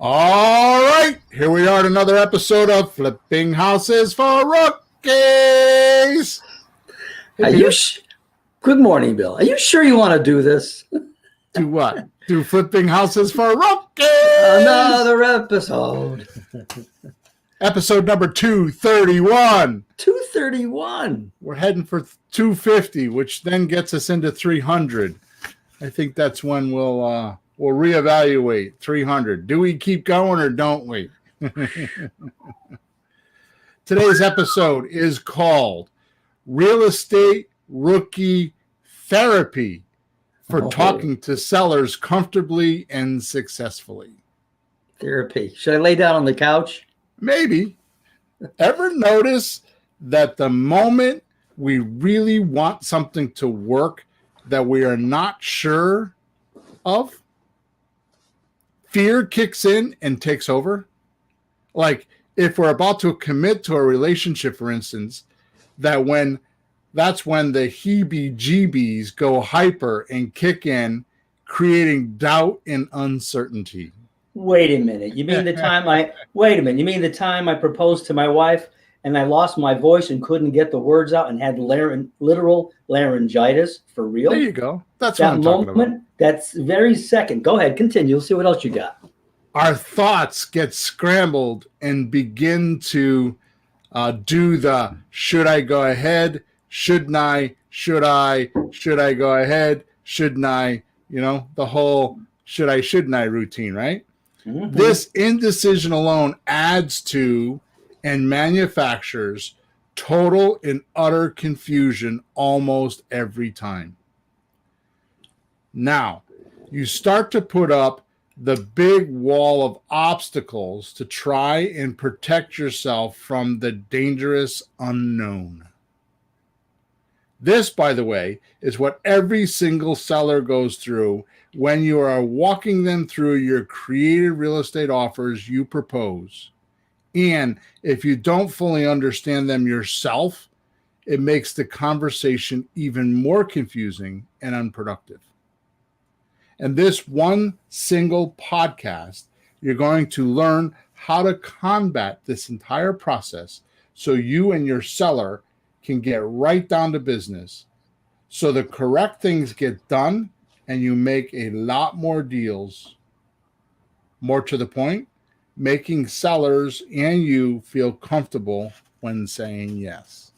All right, here we are at another episode of Flipping Houses for Rookies. Good morning, Bill. Are you sure you want to do this? Do what? Do Flipping Houses for Rookies. Another episode. Episode number 231. 231. We're heading for 250, which then gets us into 300. I think that's when we'll reevaluate 300. Do we keep going or don't we? Today's episode is called Real Estate Rookie Therapy for talking to sellers comfortably and successfully. Therapy. Should I lay down on the couch? Maybe. Ever notice that the moment we really want something to work that we are not sure of, fear kicks in and takes over? Like if we're about to commit to a relationship, for instance, that's when the heebie-jeebies go hyper and kick in, creating doubt and uncertainty. Wait a minute. You mean the time I proposed to my wife and I lost my voice and couldn't get the words out and had literal laryngitis for real? There you go. That's what I'm talking about. That's very second. Go ahead, continue. Let's see what else you got. Our thoughts get scrambled and begin to do the should I go ahead? Shouldn't I? Should I go ahead? Shouldn't I? The whole should I, shouldn't I routine, right? Mm-hmm. This indecision alone adds to and manufactures total and utter confusion almost every time. Now, you start to put up the big wall of obstacles to try and protect yourself from the dangerous unknown. This, by the way, is what every single seller goes through when you are walking them through your created real estate offers you propose. And if you don't fully understand them yourself, it makes the conversation even more confusing and unproductive. And this one single podcast, you're going to learn how to combat this entire process so you and your seller can get right down to business, so the correct things get done and you make a lot more deals, more to the point, making sellers and you feel comfortable when saying yes.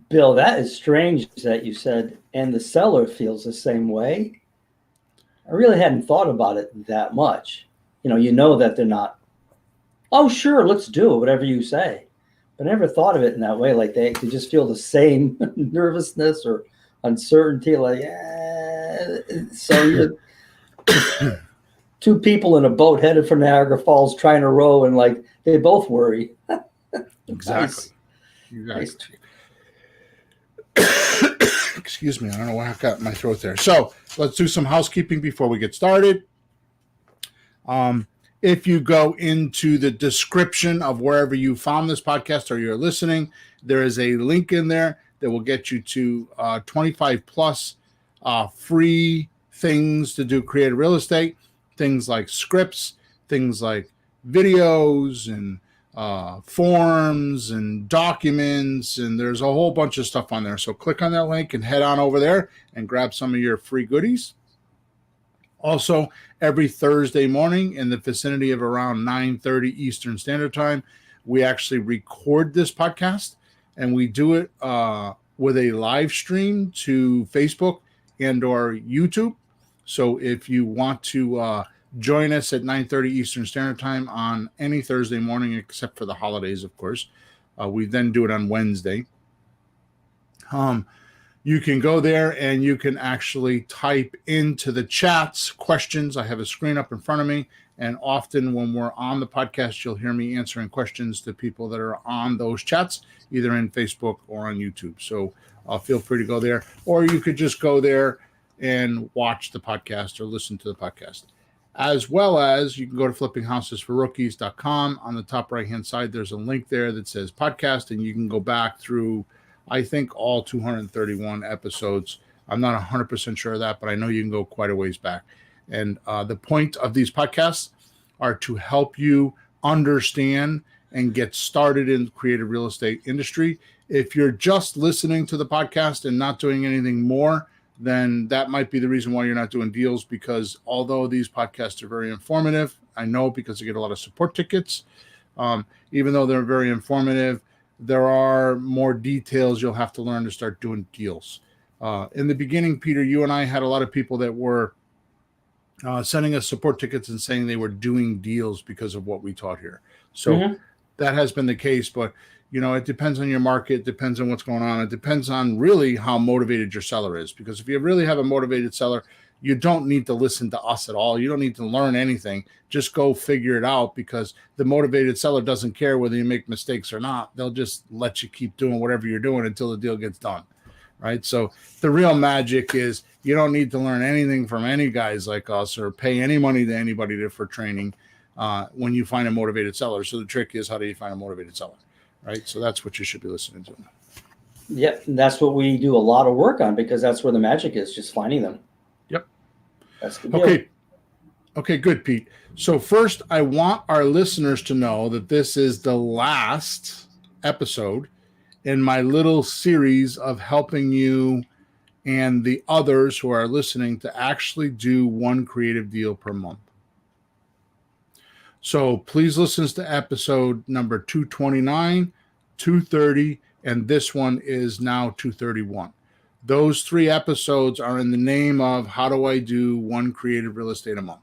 Bill, that is strange that you said, and the seller feels the same way. I really hadn't thought about it that much. You know that they're not, oh, sure, let's do it, whatever you say. But I never thought of it in that way. Like they just feel the same nervousness or uncertainty. Like, so you're two people in a boat headed for Niagara Falls trying to row, and like they both worry. Exactly. Nice. Excuse me. I don't know why I got my throat there. So let's do some housekeeping before we get started. If you go into the description of wherever you found this podcast or you're listening, there is a link in there that will get you to 25 plus free things to do creative real estate, things like scripts, things like videos and forms and documents, and there's a whole bunch of stuff on there. So click on that link and head on over there and grab some of your free goodies. Also, every Thursday morning in the vicinity of around 9:30 Eastern Standard Time, we actually record this podcast, and we do it with a live stream to Facebook and or YouTube. So if you want to join us at 9:30 Eastern Standard Time on any Thursday morning, except for the holidays, of course, we then do it on Wednesday. You can go there and you can actually type into the chats questions. I have a screen up in front of me, and often when we're on the podcast, you'll hear me answering questions to people that are on those chats, either in Facebook or on YouTube. So feel free to go there, or you could just go there and watch the podcast or listen to the podcast. As well as you can go to flippinghousesforrookies.com. On the top right-hand side, there's a link there that says podcast, and you can go back through, I think, all 231 episodes. I'm not 100% sure of that, but I know you can go quite a ways back. And the point of these podcasts are to help you understand and get started in the creative real estate industry. If you're just listening to the podcast and not doing anything more, then that might be the reason why you're not doing deals, because although these podcasts are very informative, I know because I get a lot of support tickets, even though they're very informative, there are more details you'll have to learn to start doing deals. In the beginning, Peter, you and I had a lot of people that were sending us support tickets and saying they were doing deals because of what we taught here. So that has been the case, but it depends on your market, depends on what's going on. It depends on really how motivated your seller is, because if you really have a motivated seller, you don't need to listen to us at all. You don't need to learn anything. Just go figure it out, because the motivated seller doesn't care whether you make mistakes or not. They'll just let you keep doing whatever you're doing until the deal gets done, right? So the real magic is you don't need to learn anything from any guys like us or pay any money to anybody for training when you find a motivated seller. So the trick is, how do you find a motivated seller, right? So that's what you should be listening to. Yep, and that's what we do a lot of work on, because that's where the magic is, just finding them. Yep. That's the deal. Okay, good, Pete. So first, I want our listeners to know that this is the last episode in my little series of helping you and the others who are listening to actually do one creative deal per month. So please listen to episode number 229, 230, and this one is now 231. Those 3 episodes are in the name of how do I do one creative real estate a month?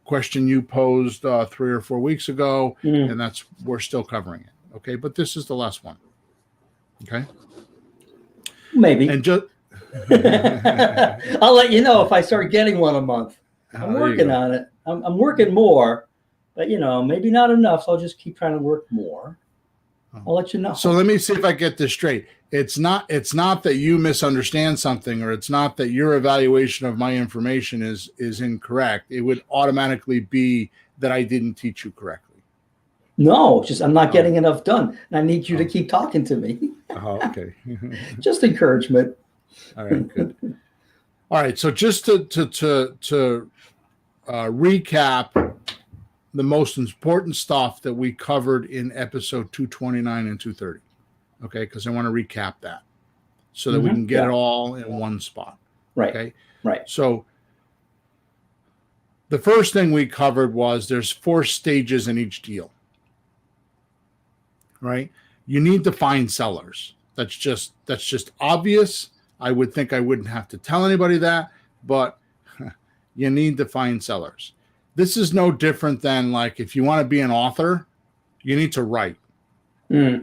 Question you posed 3 or 4 weeks ago, and we're still covering it. Okay, but this is the last one. Okay, maybe. And just I'll let you know if I start getting one a month. I'm working on it. I'm working more, but maybe not enough. So I'll just keep trying to work more. I'll let you know. So let me see if I get this straight. It's not that you misunderstand something, or it's not that your evaluation of my information is incorrect. It would automatically be that I didn't teach you correctly. No, just I'm not getting enough done. And I need you to keep talking to me. Oh, okay. Just encouragement. All right, good. All right, so just to recap the most important stuff that we covered in episode 229 and 230. Okay, because I want to recap that so that we can get it all in one spot. Right. Okay. Right. So the first thing we covered was there's 4 stages in each deal. Right? You need to find sellers. That's just obvious. I would think I wouldn't have to tell anybody that, but you need to find sellers. This is no different than, like, if you want to be an author, you need to write. If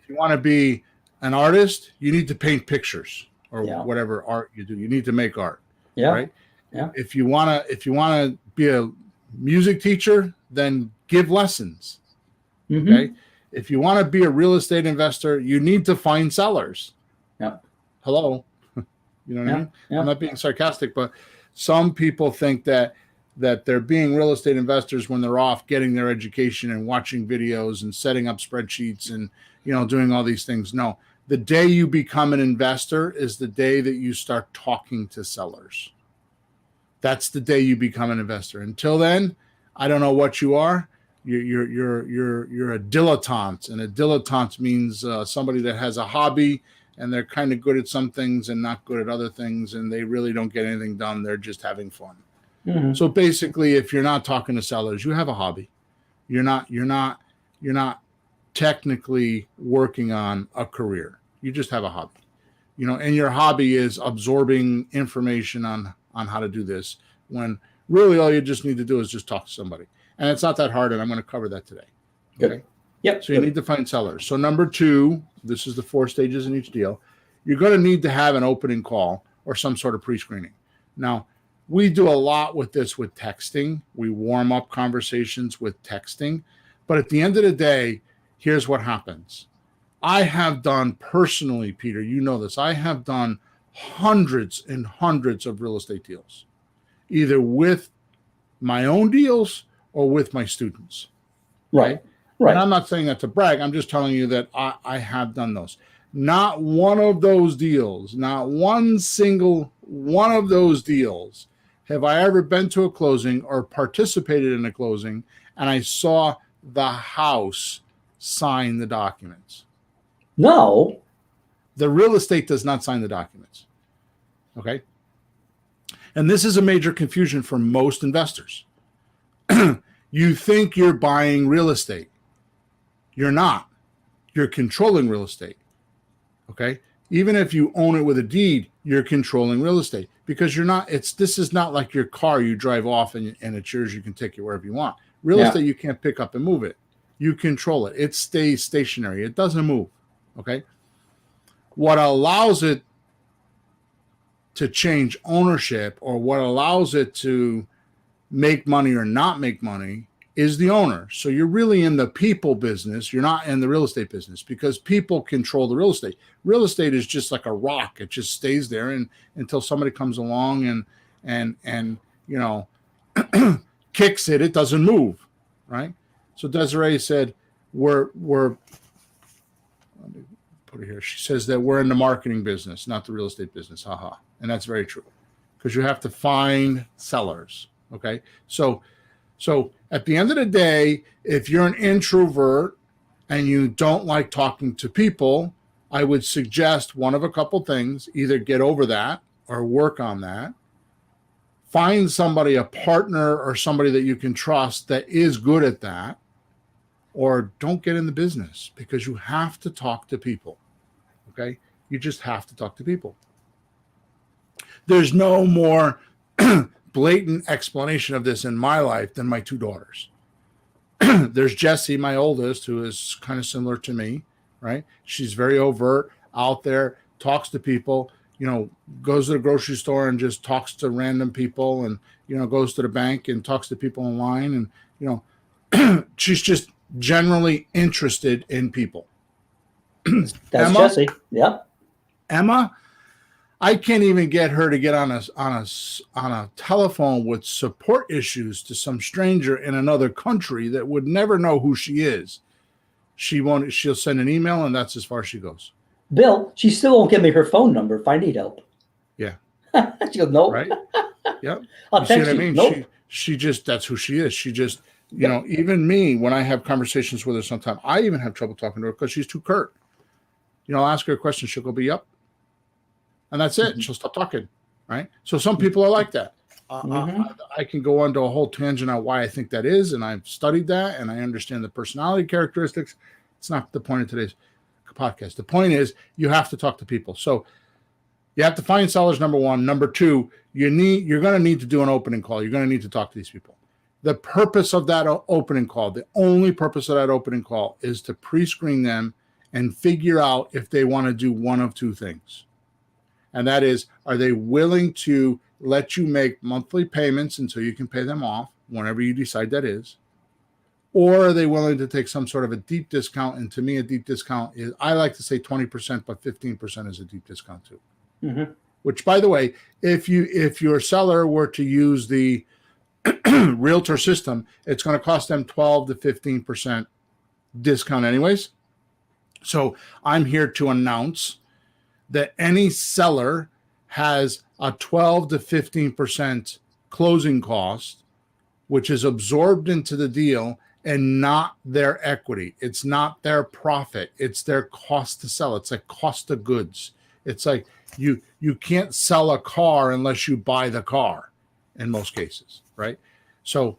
you want to be an artist, you need to paint pictures or whatever art you do. You need to make art. Yeah. Right? Yeah. If you want to be a music teacher, then give lessons. Okay? If you want to be a real estate investor, you need to find sellers. Yeah. Hello. You know what I mean? Yeah. I'm not being sarcastic, but some people think that they're being real estate investors when they're off getting their education and watching videos and setting up spreadsheets and, doing all these things. No, the day you become an investor is the day that you start talking to sellers. That's the day you become an investor. Until then, I don't know what you are. You're a dilettante, and a dilettante means somebody that has a hobby and they're kind of good at some things and not good at other things, and they really don't get anything done. They're just having fun. So basically, if you're not talking to sellers, you have a hobby. You're not technically working on a career. You just have a hobby. And your hobby is absorbing information on how to do this, when really all you just need to do is just talk to somebody. And it's not that hard, and I'm going to cover that today. Okay. Good. Yep. So you need to find sellers. So number 2, this is the 4 stages in each deal. You're going to need to have an opening call or some sort of pre-screening. Now, we do a lot with this with texting. We warm up conversations with texting. But at the end of the day, here's what happens. I have done personally, Peter, you know this, I have done hundreds and hundreds of real estate deals, either with my own deals or with my students. Right. And I'm not saying that to brag. I'm just telling you that I have done those. Not one of those deals, not one single one of those deals have I ever been to a closing or participated in a closing and I saw the house sign the documents? No. The real estate does not sign the documents. Okay. And this is a major confusion for most investors. You think you're buying real estate. You're not. You're controlling real estate. Okay. Even if you own it with a deed, you're controlling real estate because you're not. This is not like your car you drive off and it's yours. You can take it wherever you want. Real estate, you can't pick up and move it. You control it. It stays stationary. It doesn't move. Okay. What allows it to change ownership, or what allows it to make money or not make money, is the owner. So you're really in the people business. You're not in the real estate business because people control the real estate. Real estate is just like a rock. It just stays there and until somebody comes along and kicks it, it doesn't move, right? So Desiree said, let me put it here. She says that we're in the marketing business, not the real estate business. Haha. And that's very true because you have to find sellers. Okay. So at the end of the day, if you're an introvert and you don't like talking to people, I would suggest one of a couple things: either get over that or work on that. Find somebody, a partner or somebody that you can trust that is good at that, or don't get in the business because you have to talk to people. Okay. You just have to talk to people. There's no more blatant explanation of this in my life than my two daughters. There's Jessie, my oldest, who is kind of similar to me, right? She's very overt, out there, talks to people, goes to the grocery store and just talks to random people, and, goes to the bank and talks to people online. And, she's just generally interested in people. That's Emma, Jessie. Yep. Emma, I can't even get her to get on a telephone with support issues to some stranger in another country that would never know who she is. She'll send an email and that's as far as she goes. Bill, she still won't give me her phone number if I need help. Yeah. She goes, nope. Right? Yep. I'll You see text what I you. mean? Nope. She just, that's who she is. She just, even me, when I have conversations with her sometimes, I even have trouble talking to her because she's too curt. I'll ask her a question. She'll go, be up. And that's it. She'll stop talking, right? So some people are like that. I can go into a whole tangent on why I think that is, and I've studied that, and I understand the personality characteristics. It's not the point of today's podcast. The point is you have to talk to people. So you have to find sellers, number one. Number two, you're going to need to do an opening call. You're going to need to talk to these people. The purpose of that opening call, the only purpose of that opening call, is to pre-screen them and figure out if they want to do one of two things. And that is, are they willing to let you make monthly payments until you can pay them off, whenever you decide that is? Or are they willing to take some sort of a deep discount? And to me, a deep discount is, I like to say 20%, but 15% is a deep discount too. Mm-hmm. Which, by the way, if your seller were to use the realtor system, it's going to cost them 12 to 15% discount anyways. So I'm here to announce that any seller has a 12 to 15% closing cost, which is absorbed into the deal and not their equity. It's not their profit. It's their cost to sell. It's like cost of goods. It's like you can't sell a car unless you buy the car in most cases, right? So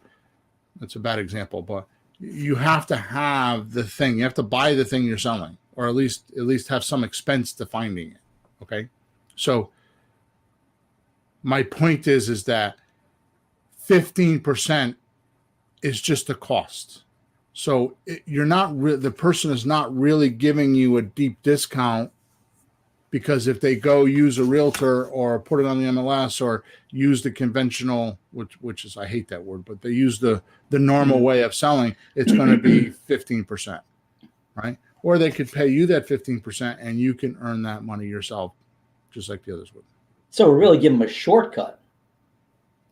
that's a bad example, but you have to have the thing. You have to buy the thing you're selling, or at least have some expense to finding it. Okay. So my point is that 15% is just the cost. So the person is not really giving you a deep discount, because if they go use a realtor or put it on the MLS or use the conventional, which is, I hate that word, but they use the normal way of selling, it's going to be 15%, right? Or they could pay you that 15% and you can earn that money yourself, just like the others would. So we really give them a shortcut.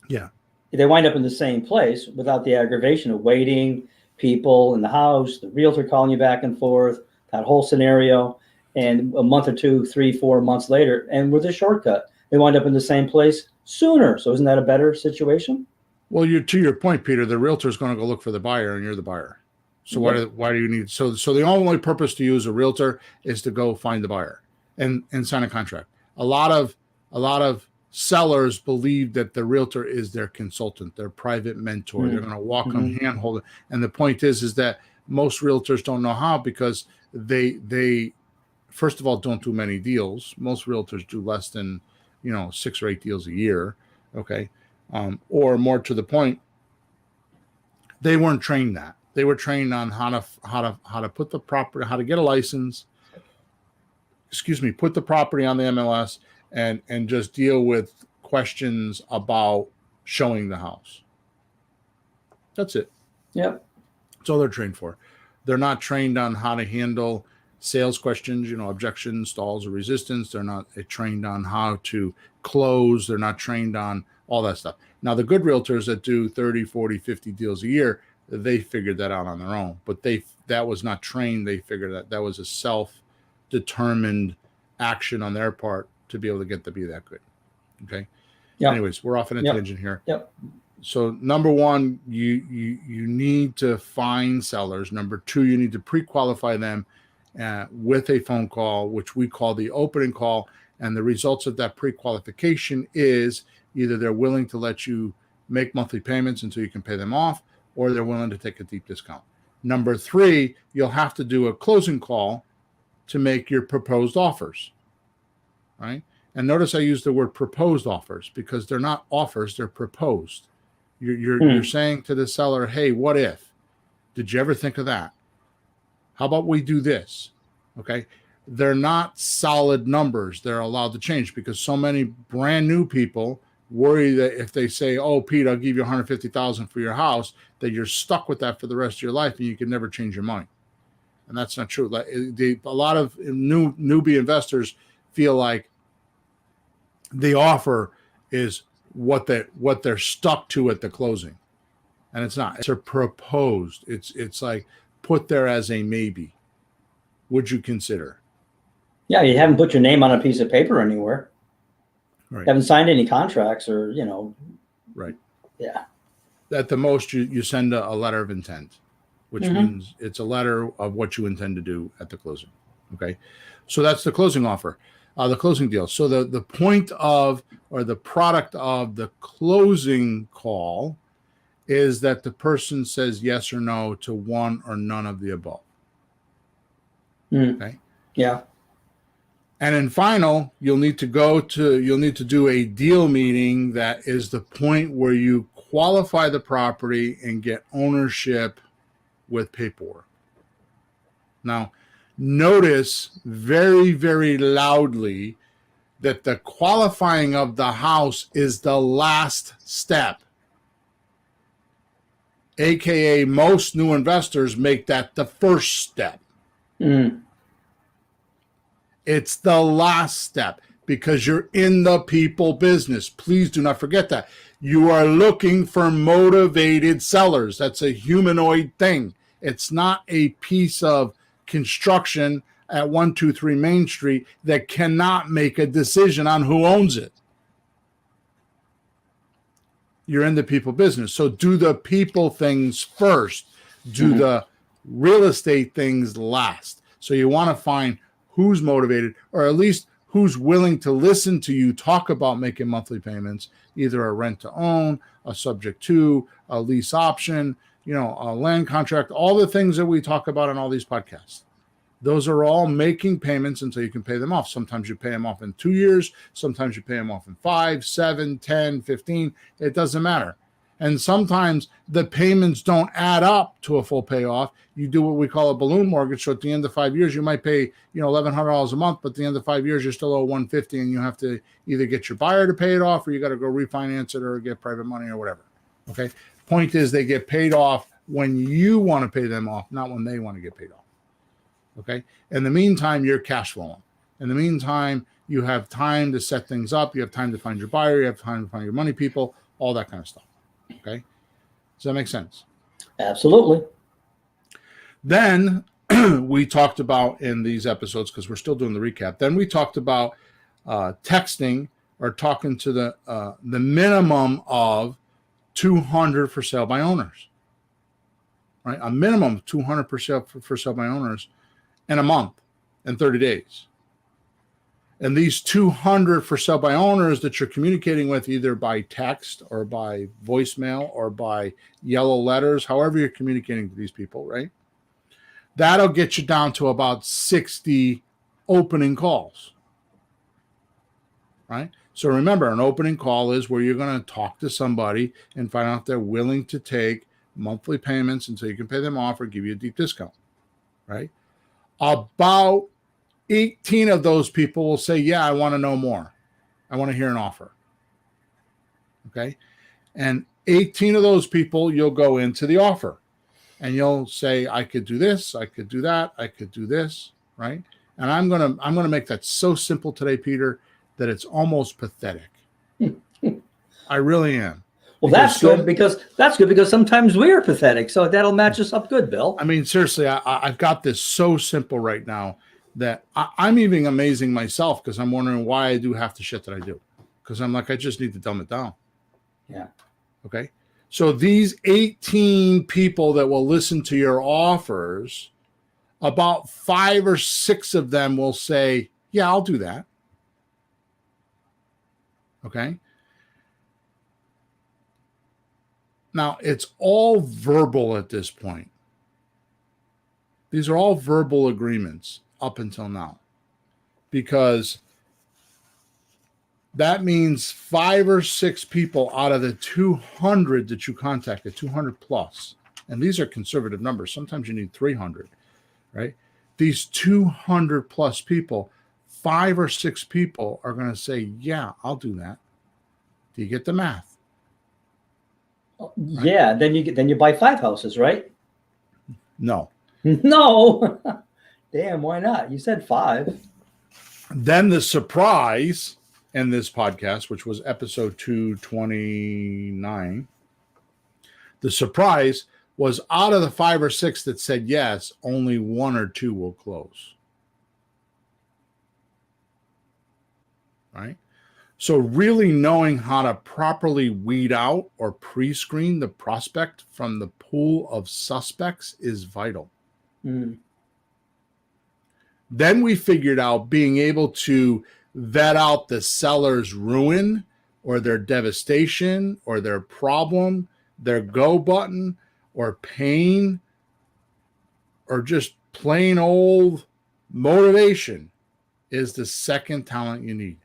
Yeah. They wind up in the same place without the aggravation of waiting, people in the house, the realtor calling you back and forth, that whole scenario. And a month or 2, 3, 4 months later, and with a shortcut, they wind up in the same place sooner. So isn't that a better situation? Well, to your point, Peter, the realtor is going to go look for the buyer, and you're the buyer. So why do you need? So the only purpose to use a realtor is to go find the buyer and sign a contract. A lot of sellers believe that the realtor is their consultant, their private mentor. They're going to walk them, handhold it. And the point is that most realtors don't know how, because they first of all don't do many deals. Most realtors do less than 6 or 8 deals a year. Okay. Or more to the point, they weren't trained that. They were trained on how to put the property, how to get a license, put the property on the MLS and just deal with questions about showing the house. That's it. Yep. That's all they're trained for. They're not trained on how to handle sales questions, objections, stalls, or resistance. They're not trained on how to close. They're not trained on all that stuff. Now, the good realtors that do 30, 40, 50 deals a year, they figured that out on their own. But that was not trained. They figured that was a self-determined action on their part to be able to get to be that good. Okay. Yep. Anyways, we're off on a tangent here. Yep. So number one, you need to find sellers. Number two, you need to pre-qualify them with a phone call, which we call the opening call. And the results of that pre-qualification is either they're willing to let you make monthly payments until you can pay them off, or they're willing to take a deep discount. Number three, you'll have to do a closing call to make your proposed offers, right? And notice I use the word proposed offers because they're not offers, they're proposed. You're saying to the seller, hey, what if? Did you ever think of that? How about we do this? Okay. They're not solid numbers. They're allowed to change because so many brand new people worry that if they say, oh, Pete, I'll give you $150,000 for your house, that you're stuck with that for the rest of your life and you can never change your mind. And that's not true. A lot of newbie investors feel like the offer is what they're stuck to at the closing. And it's not. It's a proposed. It's like put there as a maybe. Would you consider? Yeah, you haven't put your name on a piece of paper anywhere. Right. You haven't signed any contracts or, Right. Yeah. At the most, you send a letter of intent, which means it's a letter of what you intend to do at the closing. Okay. So that's the closing offer, the closing deal. So the point of, or the product of the closing call is that the person says yes or no to one or none of the above. Okay. Yeah. And in final, you'll need to do a deal meeting that is the point where you qualify the property and get ownership with paperwork. Now, notice very, very loudly that the qualifying of the house is the last step. AKA most new investors make that the first step. It's the last step because you're in the people business. Please do not forget that. You are looking for motivated sellers. That's a humanoid thing. It's not a piece of construction at 123 Main Street that cannot make a decision on who owns it. You're in the people business. So do the people things first. Do the real estate things last. So you want to find who's motivated, or at least who's willing to listen to you talk about making monthly payments, either a rent to own, a subject to, a lease option, a land contract, all the things that we talk about on all these podcasts. Those are all making payments until you can pay them off. Sometimes you pay them off in 2 years. Sometimes you pay them off in 5, 7, 10, 15. It doesn't matter. And sometimes the payments don't add up to a full payoff. You do what we call a balloon mortgage. So at the end of 5 years, you might pay, $1,100 a month, but at the end of 5 years, you're still owe $150, and you have to either get your buyer to pay it off, or you got to go refinance it, or get private money, or whatever. Okay. Point is, they get paid off when you want to pay them off, not when they want to get paid off. Okay. In the meantime, you're cash flowing. In the meantime, you have time to set things up. You have time to find your buyer. You have time to find your money people, all that kind of stuff. Okay. Does that make sense? Absolutely. Then we talked about in these episodes, because we're still doing the recap, then we talked about texting are talking to the minimum of 200 for sale by owners, right? A minimum of 200 for sale by owners in a month and 30 days. And these 200 for sale by owners that you're communicating with either by text or by voicemail or by yellow letters, however you're communicating to these people, right? That'll get you down to about 60 opening calls, right? So remember, an opening call is where you're going to talk to somebody and find out if they're willing to take monthly payments until you can pay them off or give you a deep discount, right? About 18 of those people will say, yeah, I want to know more. I want to hear an offer. Okay. And 18 of those people, you'll go into the offer and you'll say, I could do this. I could do that. I could do this. Right. And I'm going to make that so simple today, Peter, that it's almost pathetic. I really am. Well, that's good because sometimes we're pathetic. So that'll match us up good, Bill. I mean, seriously, I've got this so simple right now that I'm even amazing myself because I'm wondering why I do half the shit that I do. Because I'm like, I just need to dumb it down. Yeah. Okay. So these 18 people that will listen to your offers, about 5 or 6 of them will say, yeah, I'll do that. Okay. Now, it's all verbal at this point. These are all verbal agreements up until now, because that means 5 or 6 people out of the 200 that you contacted, 200 plus, and these are conservative numbers. Sometimes you need 300, right? These 200 plus people, 5 or 6 people are going to say, yeah, I'll do that. Do you get the math? Yeah. Right? Then you buy 5 houses, right? No. No. Damn, why not? You said 5. Then the surprise in this podcast, which was episode 229, the surprise was out of the 5 or 6 that said yes, only 1 or 2 will close. Right? So really knowing how to properly weed out or pre-screen the prospect from the pool of suspects is vital. Mm. Then we figured out being able to vet out the seller's ruin or their devastation or their problem, their go button or pain or just plain old motivation is the second talent you need.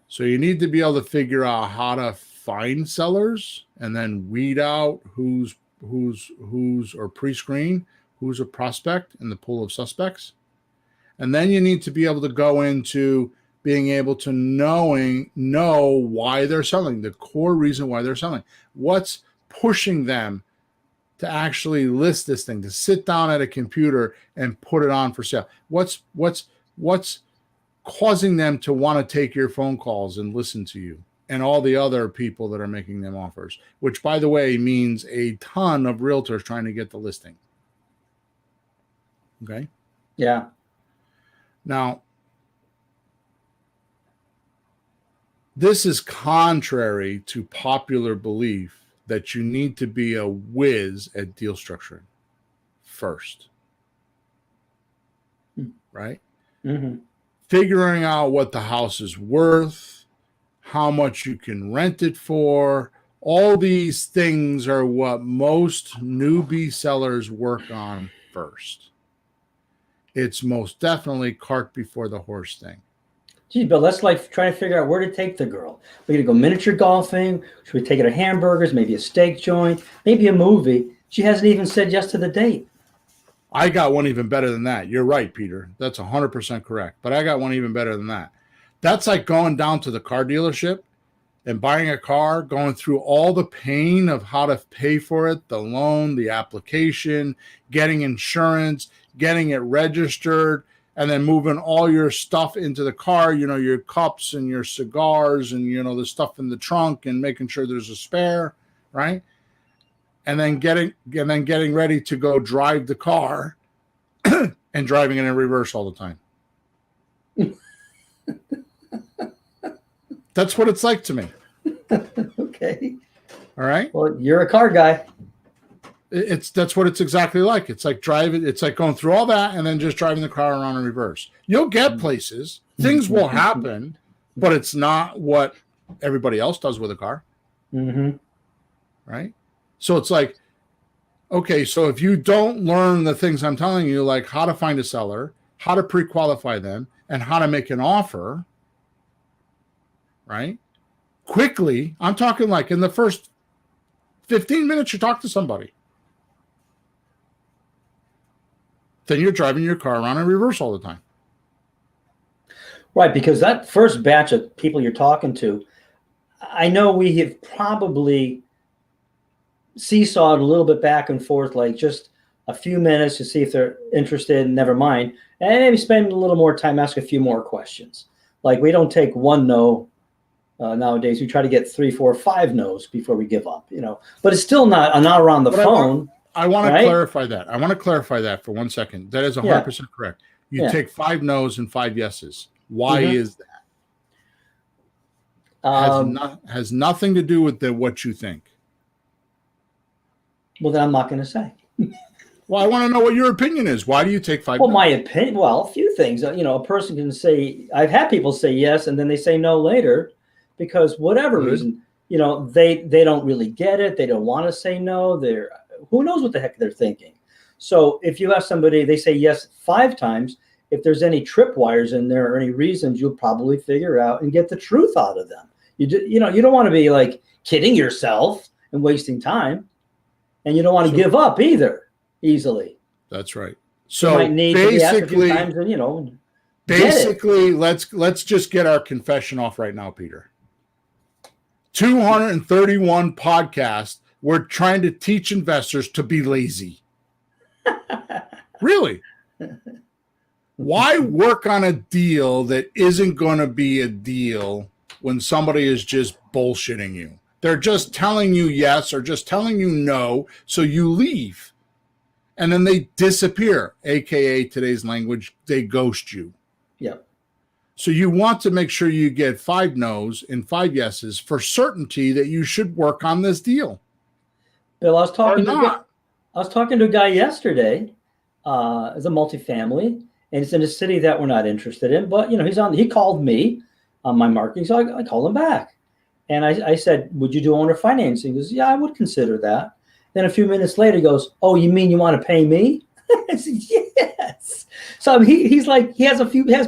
So you need to be able to figure out how to find sellers and then weed out who's or pre-screen who's a prospect in the pool of suspects. And then you need to be able to go into being able to know why they're selling, the core reason why they're selling. What's pushing them to actually list this thing, to sit down at a computer and put it on for sale? What's causing them to want to take your phone calls and listen to you and all the other people that are making them offers, which, by the way, means a ton of realtors trying to get the listing. Okay. Yeah. Now, this is contrary to popular belief that you need to be a whiz at deal structuring first. Right? Mm-hmm. Figuring out what the house is worth, how much you can rent it for, all these things are what most newbie sellers work on first. It's most definitely cart before the horse thing. Gee, Bill, that's like trying to figure out where to take the girl. We're going to go miniature golfing. Should we take her to hamburgers, maybe a steak joint, maybe a movie? She hasn't even said yes to the date. I got one even better than that. You're right, Peter. That's 100% correct. But I got one even better than that. That's like going down to the car dealership and buying a car, going through all the pain of how to pay for it, the loan, the application, getting insurance, getting it registered, and then moving all your stuff into the car, your cups and your cigars and, the stuff in the trunk and making sure there's a spare, right? And then getting ready to go drive the car and driving it in reverse all the time. That's what it's like to me. Okay. All right. Well, you're a car guy. That's what it's exactly like. It's like driving. It's like going through all that and then just driving the car around in reverse. You'll get places. Things will happen, but it's not what everybody else does with a car. Mm-hmm. Right. So it's like, okay, so if you don't learn the things I'm telling you, like how to find a seller, how to pre-qualify them, and how to make an offer, right? Quickly, I'm talking like in the first 15 minutes, you talk to somebody. Then you're driving your car around in reverse all the time. Right, because that first batch of people you're talking to, I know we have probably seesawed a little bit back and forth, like just a few minutes to see if they're interested, never mind. And maybe spend a little more time, ask a few more questions. Like we don't take one no nowadays. We try to get 3, 4, 5 no's before we give up, but it's still not an hour on the phone. I want to clarify that. I want to clarify that for 1 second. That is 100% correct. You take 5 no's and 5 yeses. Why is that? Has nothing to do with what you think. Well, then I'm not going to say. Well, I want to know what your opinion is. Why do you take 5 Well, no's? my opinion, a few things. A person can say, I've had people say yes, and then they say no later because whatever reason, they don't really get it. They don't want to say no. Who knows what the heck they're thinking. So if you have somebody, they say yes 5 times, if there's any tripwires in there or any reasons, you'll probably figure out and get the truth out of them. You don't want to be like kidding yourself and wasting time, and you don't want to give up either easily. That's right. So you might need to be asked a few times and basically, let's just get our confession off right now, Peter. 231 podcasts. We're trying to teach investors to be lazy. Really? Why work on a deal that isn't going to be a deal when somebody is just bullshitting you? They're just telling you yes or just telling you no, so you leave. And then they disappear, AKA today's language, they ghost you. Yep. So you want to make sure you get 5 no's and 5 yeses for certainty that you should work on this deal. Bill, I was talking to a guy yesterday. It's a multifamily, and it's in a city that we're not interested in. But he called me on my marketing, so I called him back, and I said, "Would you do owner financing?" He goes, "Yeah, I would consider that." Then a few minutes later, he goes, "Oh, you mean you want to pay me?" I said, "Yes." So he's like, he has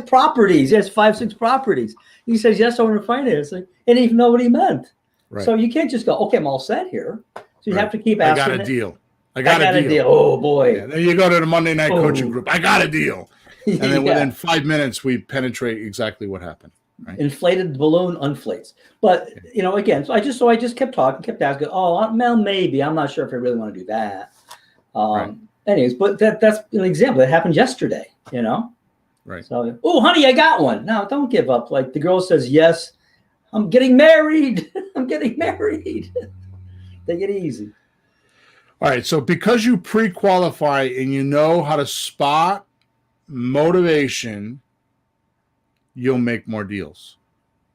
properties. He has 5, 6 properties. He says, "Yes, owner financing," and he didn't even know what he meant. Right. So you can't just go, "Okay, I'm all set here." So you have to keep asking. I got a deal. I got a deal. Oh boy. Yeah, then you go to the Monday night coaching group. I got a deal. And then within 5 minutes, we penetrate exactly what happened. Right? Inflated balloon inflates. But again, so I just kept talking, kept asking, "Oh, well, maybe. I'm not sure if I really want to do that." Right. Anyways, but that's an example that happened yesterday, Right. So, "Oh, honey, I got one." No, don't give up. Like the girl says, "Yes, I'm getting married." I'm getting married. Take it easy. All right. So because you pre-qualify and you know how to spot motivation, you'll make more deals.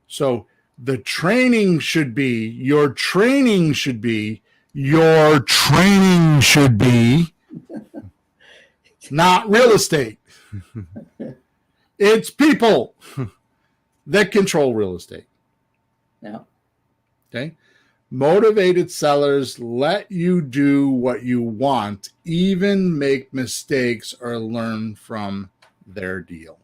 So your training should be not real estate. It's people that control real estate. Yeah. Okay. Motivated sellers let you do what you want, even make mistakes or learn from their deal.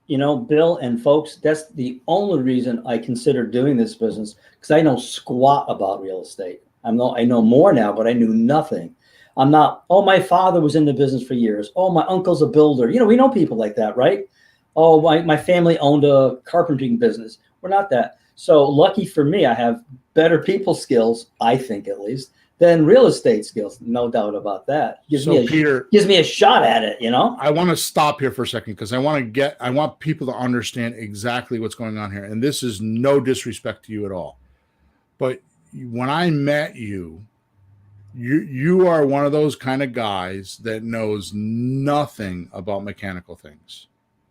Bill and folks, that's the only reason I consider doing this business, because I know squat about real estate. I know more now, but I knew nothing. I'm not, "Oh, my father was in the business for years. Oh, my uncle's a builder." We know people like that, right? "Oh, my family owned a carpentering business." We're not that. So lucky for me, I have better people skills, I think at least, than real estate skills. No doubt about that. Gives me a shot at it, I want to stop here for a second because I want people to understand exactly what's going on here. And this is no disrespect to you at all. But when I met you are one of those kind of guys that knows nothing about mechanical things.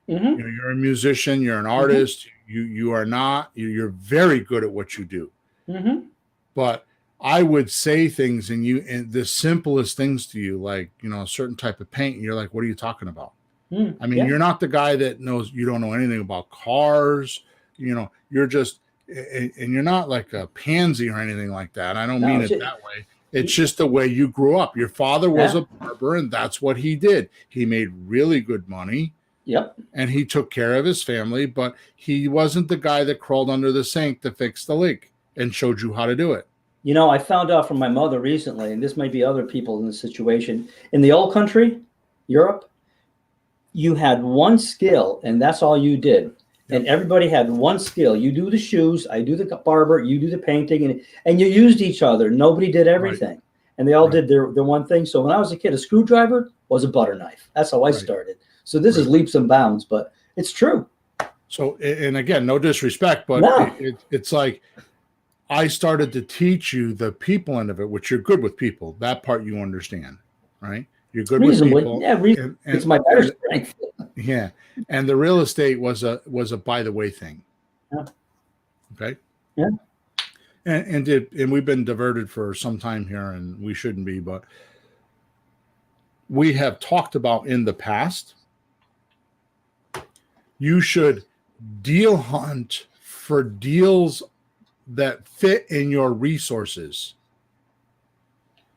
Mm-hmm. You're a musician, you're an artist, You are not. You're very good at what you do. Mm-hmm. But I would say things and the simplest things to you, like, a certain type of paint, and you're like, what are you talking about? I mean, you're not the guy that you don't know anything about cars. You're just, and you're not like a pansy or anything like that. I don't mean it that way. It's just the way you grew up. Your father was a barber, and that's what he did. He made really good money. Yep. And he took care of his family, but he wasn't the guy that crawled under the sink to fix the leak and showed you how to do it. I found out from my mother recently, and this might be other people in this situation. In the old country, Europe, you had one skill, and that's all you did. And everybody had one skill. You do the shoes, I do the barber, you do the painting, and you used each other. Nobody did everything. Right. And they all did their one thing. So when I was a kid, a screwdriver was a butter knife. That's how I started. So this is leaps and bounds, but it's true. So, and again, no disrespect, but it's like I started to teach you the people end of it, which you're good with people. That part you understand, right? You're good with people. Yeah, it's my better strength. Yeah, and the real estate was a by the way thing. Yeah. Okay. Yeah. And we've been diverted for some time here, and we shouldn't be, but we have talked about in the past. You should deal hunt for deals that fit in your resources.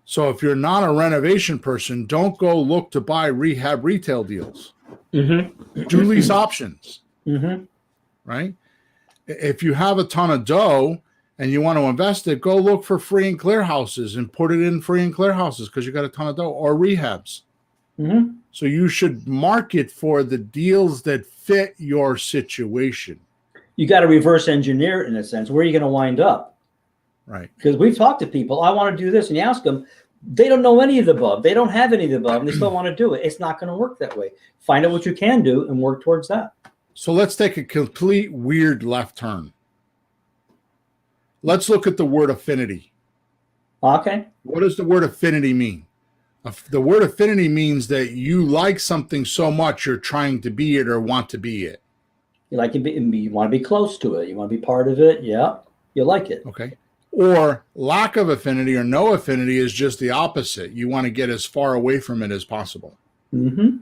So if you're not a renovation person, don't go look to buy rehab retail deals. Mm-hmm. Do lease options. Mm-hmm. Right? If you have a ton of dough and you want to invest it, go look for free and clear houses and put it in free and clear houses because you got a ton of dough, or rehabs. Mm-hmm. So you should market for the deals that fit your situation. You got to reverse engineer it in a sense. Where are you going to wind up? Right. Because we've talked to people, I want to do this, and you ask them, they don't know any of the above. They don't have any of the above, and they still want to do it. It's not going to work that way. Find out what you can do and work towards that. So let's take a complete weird left turn. Let's look at the word affinity. Okay. What does the word affinity mean? The word affinity means that you like something so much you're trying to be it or want to be it. You like to be, you want to be close to it. You want to be part of it. Yeah. You like it. Okay. Or lack of affinity or no affinity is just the opposite. You want to get as far away from it as possible. Mm-hmm.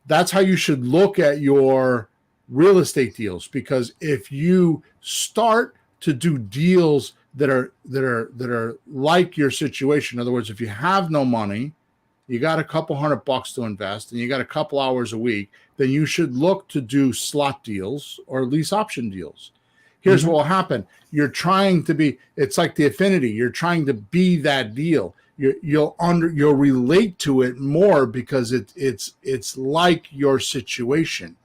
That's how you should look at your real estate deals, because if you start to do deals that are like your situation, in other words, if you have no money, you got a couple $100 to invest, and you got a couple hours a week, then you should look to do slot deals or lease option deals. Here's what will happen. You're trying to be, it's like the affinity. You're trying to be that deal. You'll relate to it more because it's like your situation.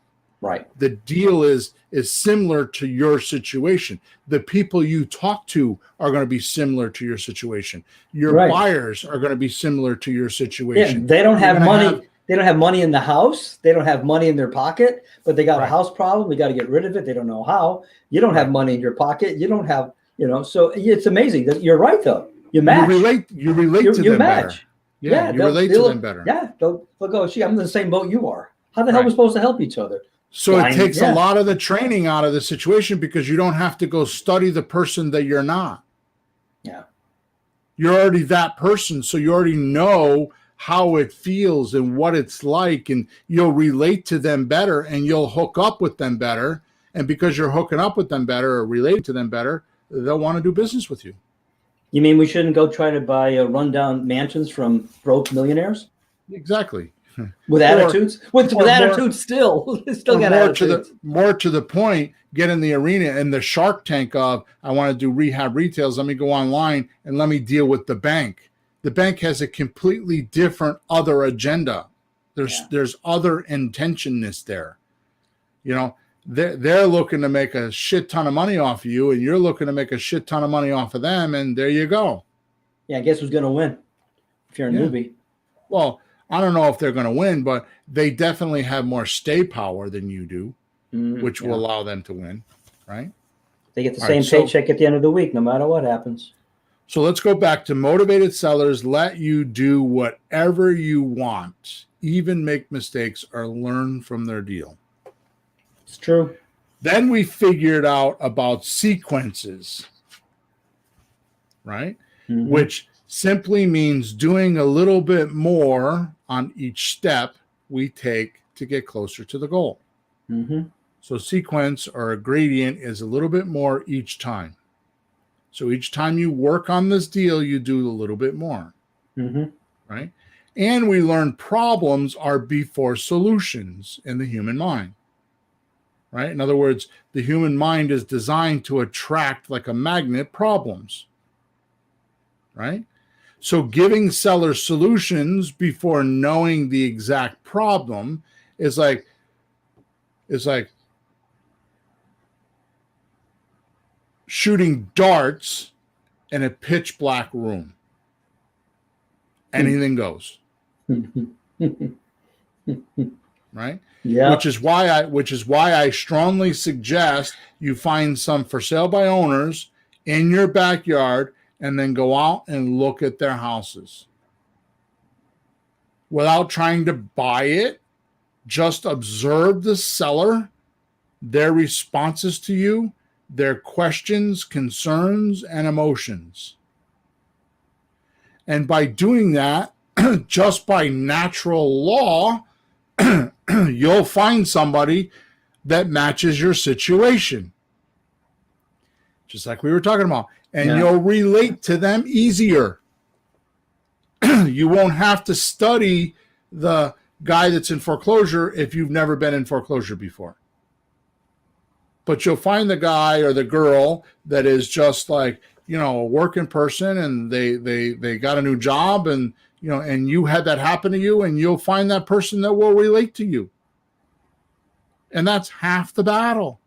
Right. The deal is similar to your situation. The people you talk to are going to be similar to your situation. Your buyers are going to be similar to your situation. Yeah, they don't have money. They don't have money in the house. They don't have money in their pocket, but they got a house problem. We got to get rid of it. They don't know how. You don't have money in your pocket. You don't have, so it's amazing. That you're right, though. You match. You relate to them better. Yeah, you relate to them better. Yeah, they'll go, gee, I'm in the same boat you are. How the hell are we supposed to help each other? So it takes a lot of the training out of the situation because you don't have to go study the person that you're not. Yeah. You're already that person, so you already know how it feels and what it's like, and you'll relate to them better and you'll hook up with them better. And because you're hooking up with them better or relating to them better, they'll want to do business with you. You mean we shouldn't go try to buy rundown mansions from broke millionaires? Exactly. With attitudes? With attitudes still. Still got attitudes. More to the point, get in the arena and the Shark Tank of, I want to do rehab retails. Let me go online and let me deal with the bank. The bank has a completely different other agenda. There's other intentionness there. They're looking to make a shit ton of money off of you, and you're looking to make a shit ton of money off of them, and there you go. Yeah, guess who's going to win if you're a newbie? Well, I don't know if they're going to win, but they definitely have more stay power than you do, which will allow them to win, right? They get the same paycheck at the end of the week, no matter what happens. So let's go back to motivated sellers. Let you do whatever you want, even make mistakes or learn from their deal. It's true. Then we figured out about sequences, right? Mm-hmm. Which simply means doing a little bit more on each step we take to get closer to the goal. Mm-hmm. So sequence or a gradient is a little bit more each time. So each time you work on this deal, you do a little bit more, Mm-hmm. right? And we learn problems are before solutions in the human mind, right? In other words, the human mind is designed to attract, like a magnet, problems, right? So giving sellers solutions before knowing the exact problem is like shooting darts in a pitch black room. Anything goes. Right? Yeah. Which is why I strongly suggest you find some for sale by owners in your backyard and then go out and look at their houses. Without trying to buy it, just observe the seller, their responses to you, their questions, concerns, and emotions. And by doing that, just by natural law, you'll find somebody that matches your situation. Just like we were talking about. And you'll relate to them easier. You won't have to study the guy that's in foreclosure if you've never been in foreclosure before. But you'll find the guy or the girl that is just like, a working person, and they got a new job, and and you had that happen to you, and you'll find that person that will relate to you. And that's half the battle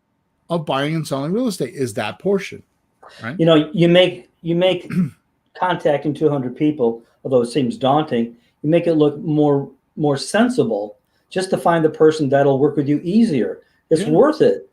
of buying and selling real estate, is that portion, right? You make contacting 200 people, although it seems daunting, you make it look more sensible just to find the person that'll work with you easier. It's worth it.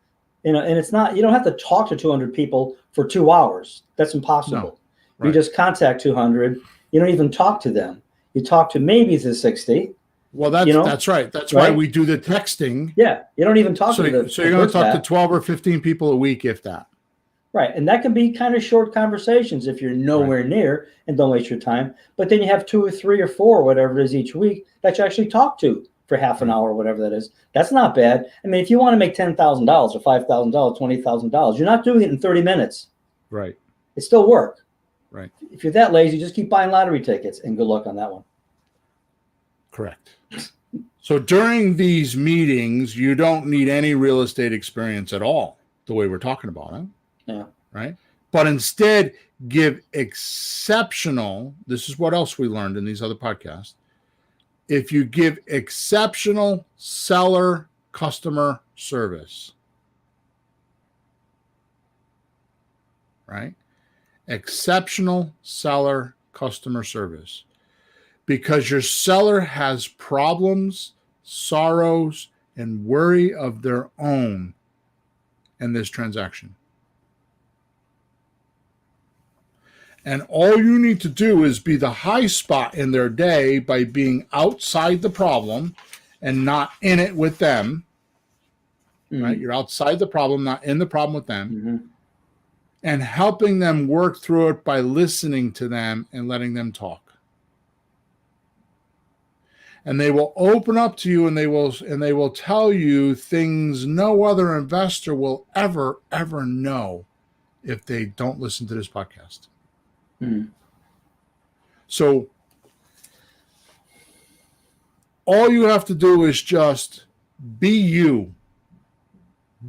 And it's not, you don't have to talk to 200 people for 2 hours. That's impossible. No. Right. You just contact 200. You don't even talk to them. You talk to maybe the 60. Well, that's right. That's right. Why we do the texting. Yeah. You don't even talk to them. So you're going to talk to 12 or 15 people a week, if that. Right. And that can be kind of short conversations if you're nowhere near, and don't waste your time. But then you have 2 or 3 or 4, whatever it is each week, that you actually talk to for half an hour, whatever that is. That's not bad. I mean, if you want to make $10,000 or $5,000, $20,000, you're not doing it in 30 minutes. Right. It's still work. Right. If you're that lazy, just keep buying lottery tickets, and good luck on that one. Correct. So during these meetings, you don't need any real estate experience at all, the way we're talking about it. Yeah. Right. But instead, give exceptional, this is what else we learned in these other podcasts. If you give exceptional seller customer service, right? Exceptional seller customer service, because your seller has problems, sorrows, and worry of their own in this transaction. And all you need to do is be the high spot in their day by being outside the problem and not in it with them. Mm-hmm. Right? You're outside the problem, not in the problem with them. Mm-hmm. And helping them work through it by listening to them and letting them talk. And they will open up to you, and they will tell you things no other investor will ever know if they don't listen to this podcast. Mm-hmm. So all you have to do is just be you.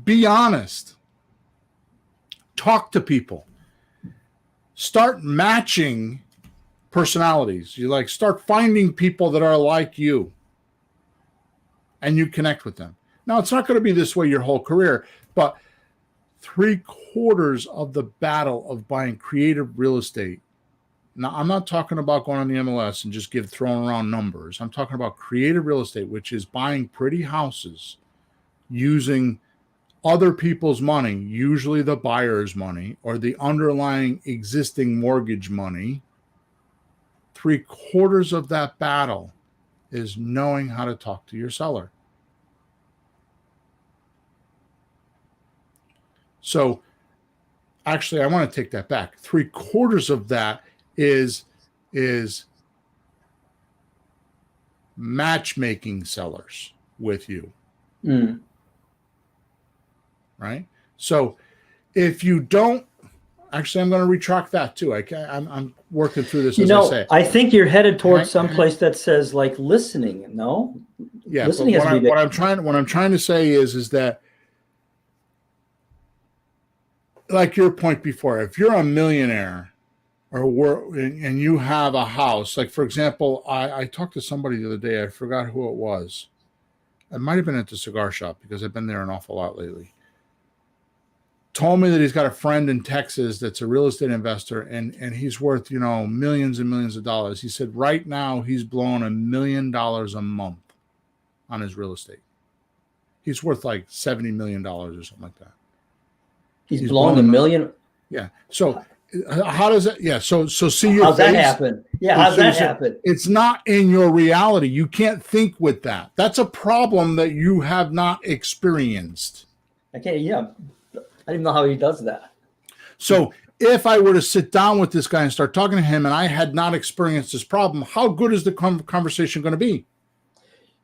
Be honest. Talk to people. Start matching personalities. You start finding people that are like you, and you connect with them. Now, it's not going to be this way your whole career, but 3/4 of the battle of buying creative real estate. Now, I'm not talking about going on the MLS and just throwing around numbers. I'm talking about creative real estate, which is buying pretty houses using other people's money, usually the buyer's money or the underlying existing mortgage money. 3/4 of that battle is knowing how to talk to your seller. So actually, I want to take that back. 3/4 of that is matchmaking sellers with you. Right? So if you don't, actually, I'm going to retract that too. I'm working through this as I say. I think you're headed towards someplace that says like listening. No, yeah. Listening But has to be what I'm trying to say is that, like your point before, if you're a millionaire and you have a house, like for example, I talked to somebody the other day. I forgot who it was. It might have been at the cigar shop because I've been there an awful lot lately. Told me that he's got a friend in Texas that's a real estate investor and he's worth, millions and millions of dollars. He said right now he's blowing $1 million a month on his real estate. He's worth like $70 million or something like that. He's blowing $1 million. Yeah. So how does it? Yeah. So see your how's face. That happen? Yeah. How's that happen? It's not in your reality. You can't think with that. That's a problem that you have not experienced. Okay. Yeah. I don't even know how he does that. So if I were to sit down with this guy and start talking to him and I had not experienced this problem, how good is the conversation going to be?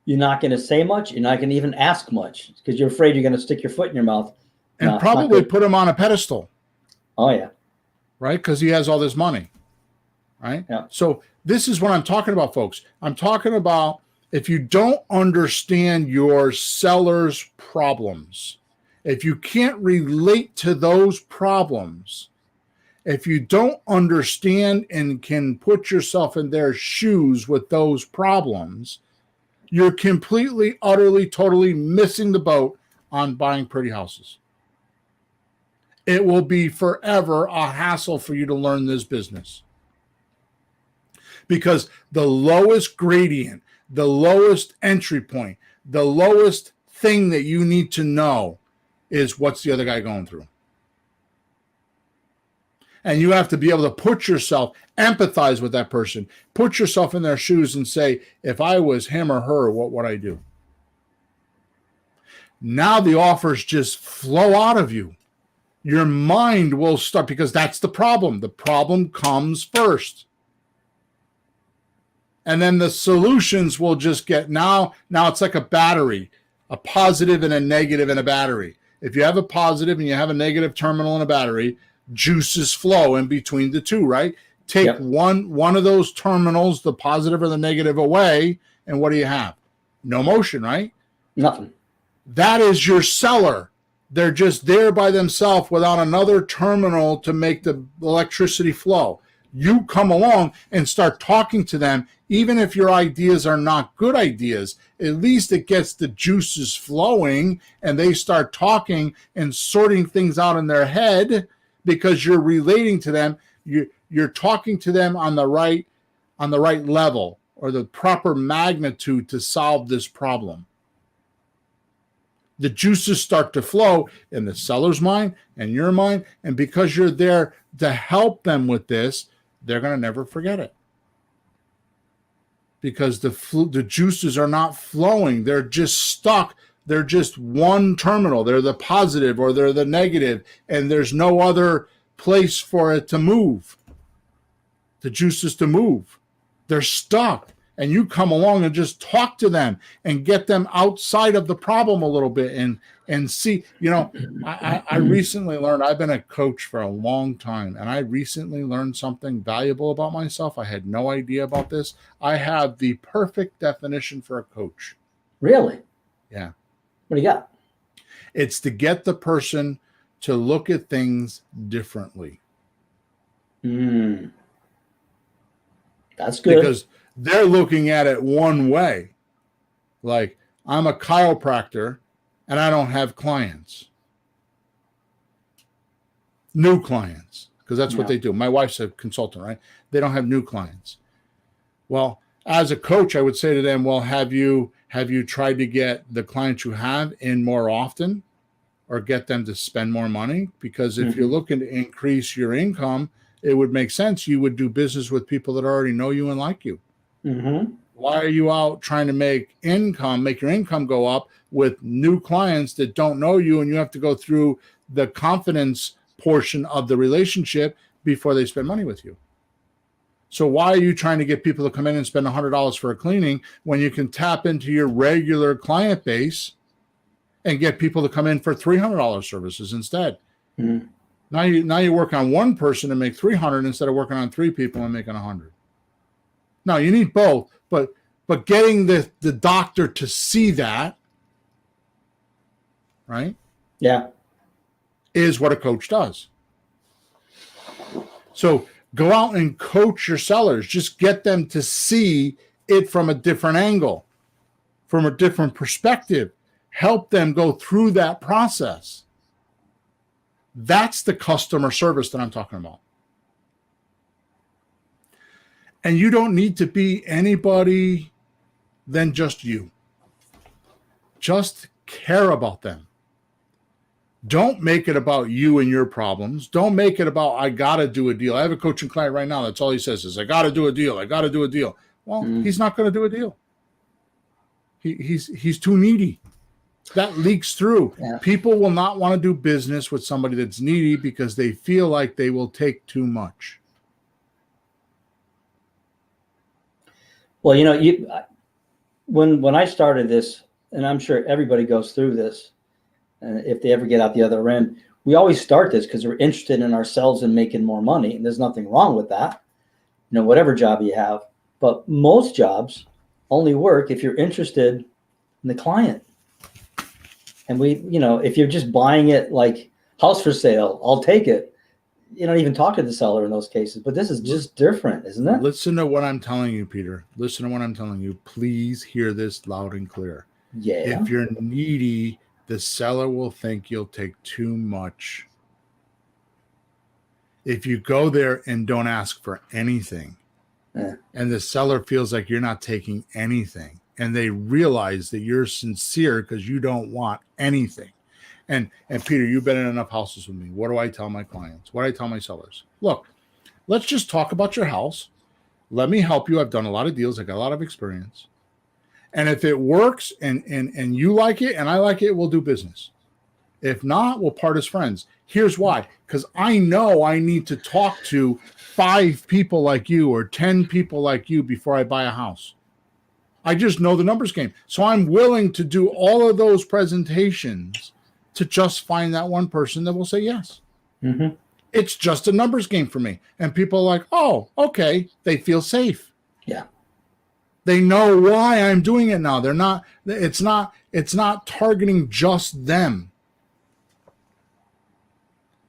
You're not going to say much. You're not going to even ask much because you're afraid you're going to stick your foot in your mouth. And probably put him on a pedestal. Oh, yeah. Right? Because he has all this money. Right? Yeah. So this is what I'm talking about, folks. I'm talking about if you don't understand your seller's problems, if you can't relate to those problems, if you don't understand and can put yourself in their shoes with those problems, you're completely, utterly, totally missing the boat on buying pretty houses. It will be forever a hassle for you to learn this business. Because the lowest gradient, the lowest entry point, the lowest thing that you need to know is what's the other guy going through. And you have to be able to put yourself, empathize with that person, put yourself in their shoes and say, if I was him or her, what would I do? Now the offers just flow out of you. Your mind will start, because that's the problem. The problem comes first. And then the solutions will just get, now it's like a battery, a positive and a negative in a battery. If you have a positive and you have a negative terminal in a battery, juices flow in between the two, right? Take one of those terminals, the positive or the negative, away, and what do you have? No motion, right? Nothing. That is your seller. They're just there by themselves without another terminal to make the electricity flow. You come along and start talking to them, even if your ideas are not good ideas, at least it gets the juices flowing and they start talking and sorting things out in their head because you're relating to them. You're talking to them on the right level or the proper magnitude to solve this problem. The juices start to flow in the seller's mind and your mind, and because you're there to help them with this, they're going to never forget it. Because the juices are not flowing. They're just stuck. They're just one terminal. They're the positive or they're the negative, and there's no other place for it to move. The juices to move. They're stuck. And you come along and just talk to them and get them outside of the problem a little bit and see, I recently learned, I've been a coach for a long time, and I recently learned something valuable about myself. I had no idea about this. I have the perfect definition for a coach. Really? Yeah. What do you got? It's to get the person to look at things differently. That's good. Because they're looking at it one way. Like, I'm a chiropractor and I don't have clients. New clients, because that's what they do. My wife's a consultant, right? They don't have new clients. Well, as a coach, I would say to them, well, have you tried to get the clients you have in more often or get them to spend more money? Because if you're looking to increase your income, it would make sense. You would do business with people that already know you and like you. Why are you out trying to make your income go up with new clients that don't know you, and you have to go through the confidence portion of the relationship before they spend money with you. So why are you trying to get people to come in and spend $100 for a cleaning when you can tap into your regular client base and get people to come in for $300 services instead? Mm. Now you work on one person and make $300 instead of working on 3 people and making $100. Now you need both, but getting the doctor to see that, right? Yeah. Is what a coach does. So go out and coach your sellers. Just get them to see it from a different angle, from a different perspective. Help them go through that process. That's the customer service that I'm talking about. And you don't need to be anybody than just you. Just care about them. Don't make it about you and your problems. Don't make it about, I got to do a deal. I have a coaching client right now. That's all he says is, I got to do a deal. I got to do a deal. Well, he's not going to do a deal. He's too needy. That leaks through. Yeah. People will not want to do business with somebody that's needy because they feel like they will take too much. Well, when I started this, and I'm sure everybody goes through this, and if they ever get out the other end, we always start this because we're interested in ourselves and making more money. And there's nothing wrong with that, whatever job you have. But most jobs only work if you're interested in the client. And if you're just buying it like house for sale, I'll take it. You don't even talk to the seller in those cases. But this is just different, isn't it? Listen to what I'm telling you, Peter. Listen to what I'm telling you. Please hear this loud and clear. Yeah. If you're needy, the seller will think you'll take too much. If you go there and don't ask for anything, and the seller feels like you're not taking anything, and they realize that you're sincere because you don't want anything. And Peter, you've been in enough houses with me. What do I tell my clients? What do I tell my sellers? Look, let's just talk about your house. Let me help you. I've done a lot of deals. I got a lot of experience. And if it works and you like it and I like it, we'll do business. If not, we'll part as friends. Here's why. Because I know I need to talk to 5 people like you or 10 people like you before I buy a house. I just know the numbers game. So I'm willing to do all of those presentations to just find that one person that will say yes. Mm-hmm. It's just a numbers game for me. And people are like, oh, okay. They feel safe. Yeah. They know why I'm doing it now. It's not targeting just them.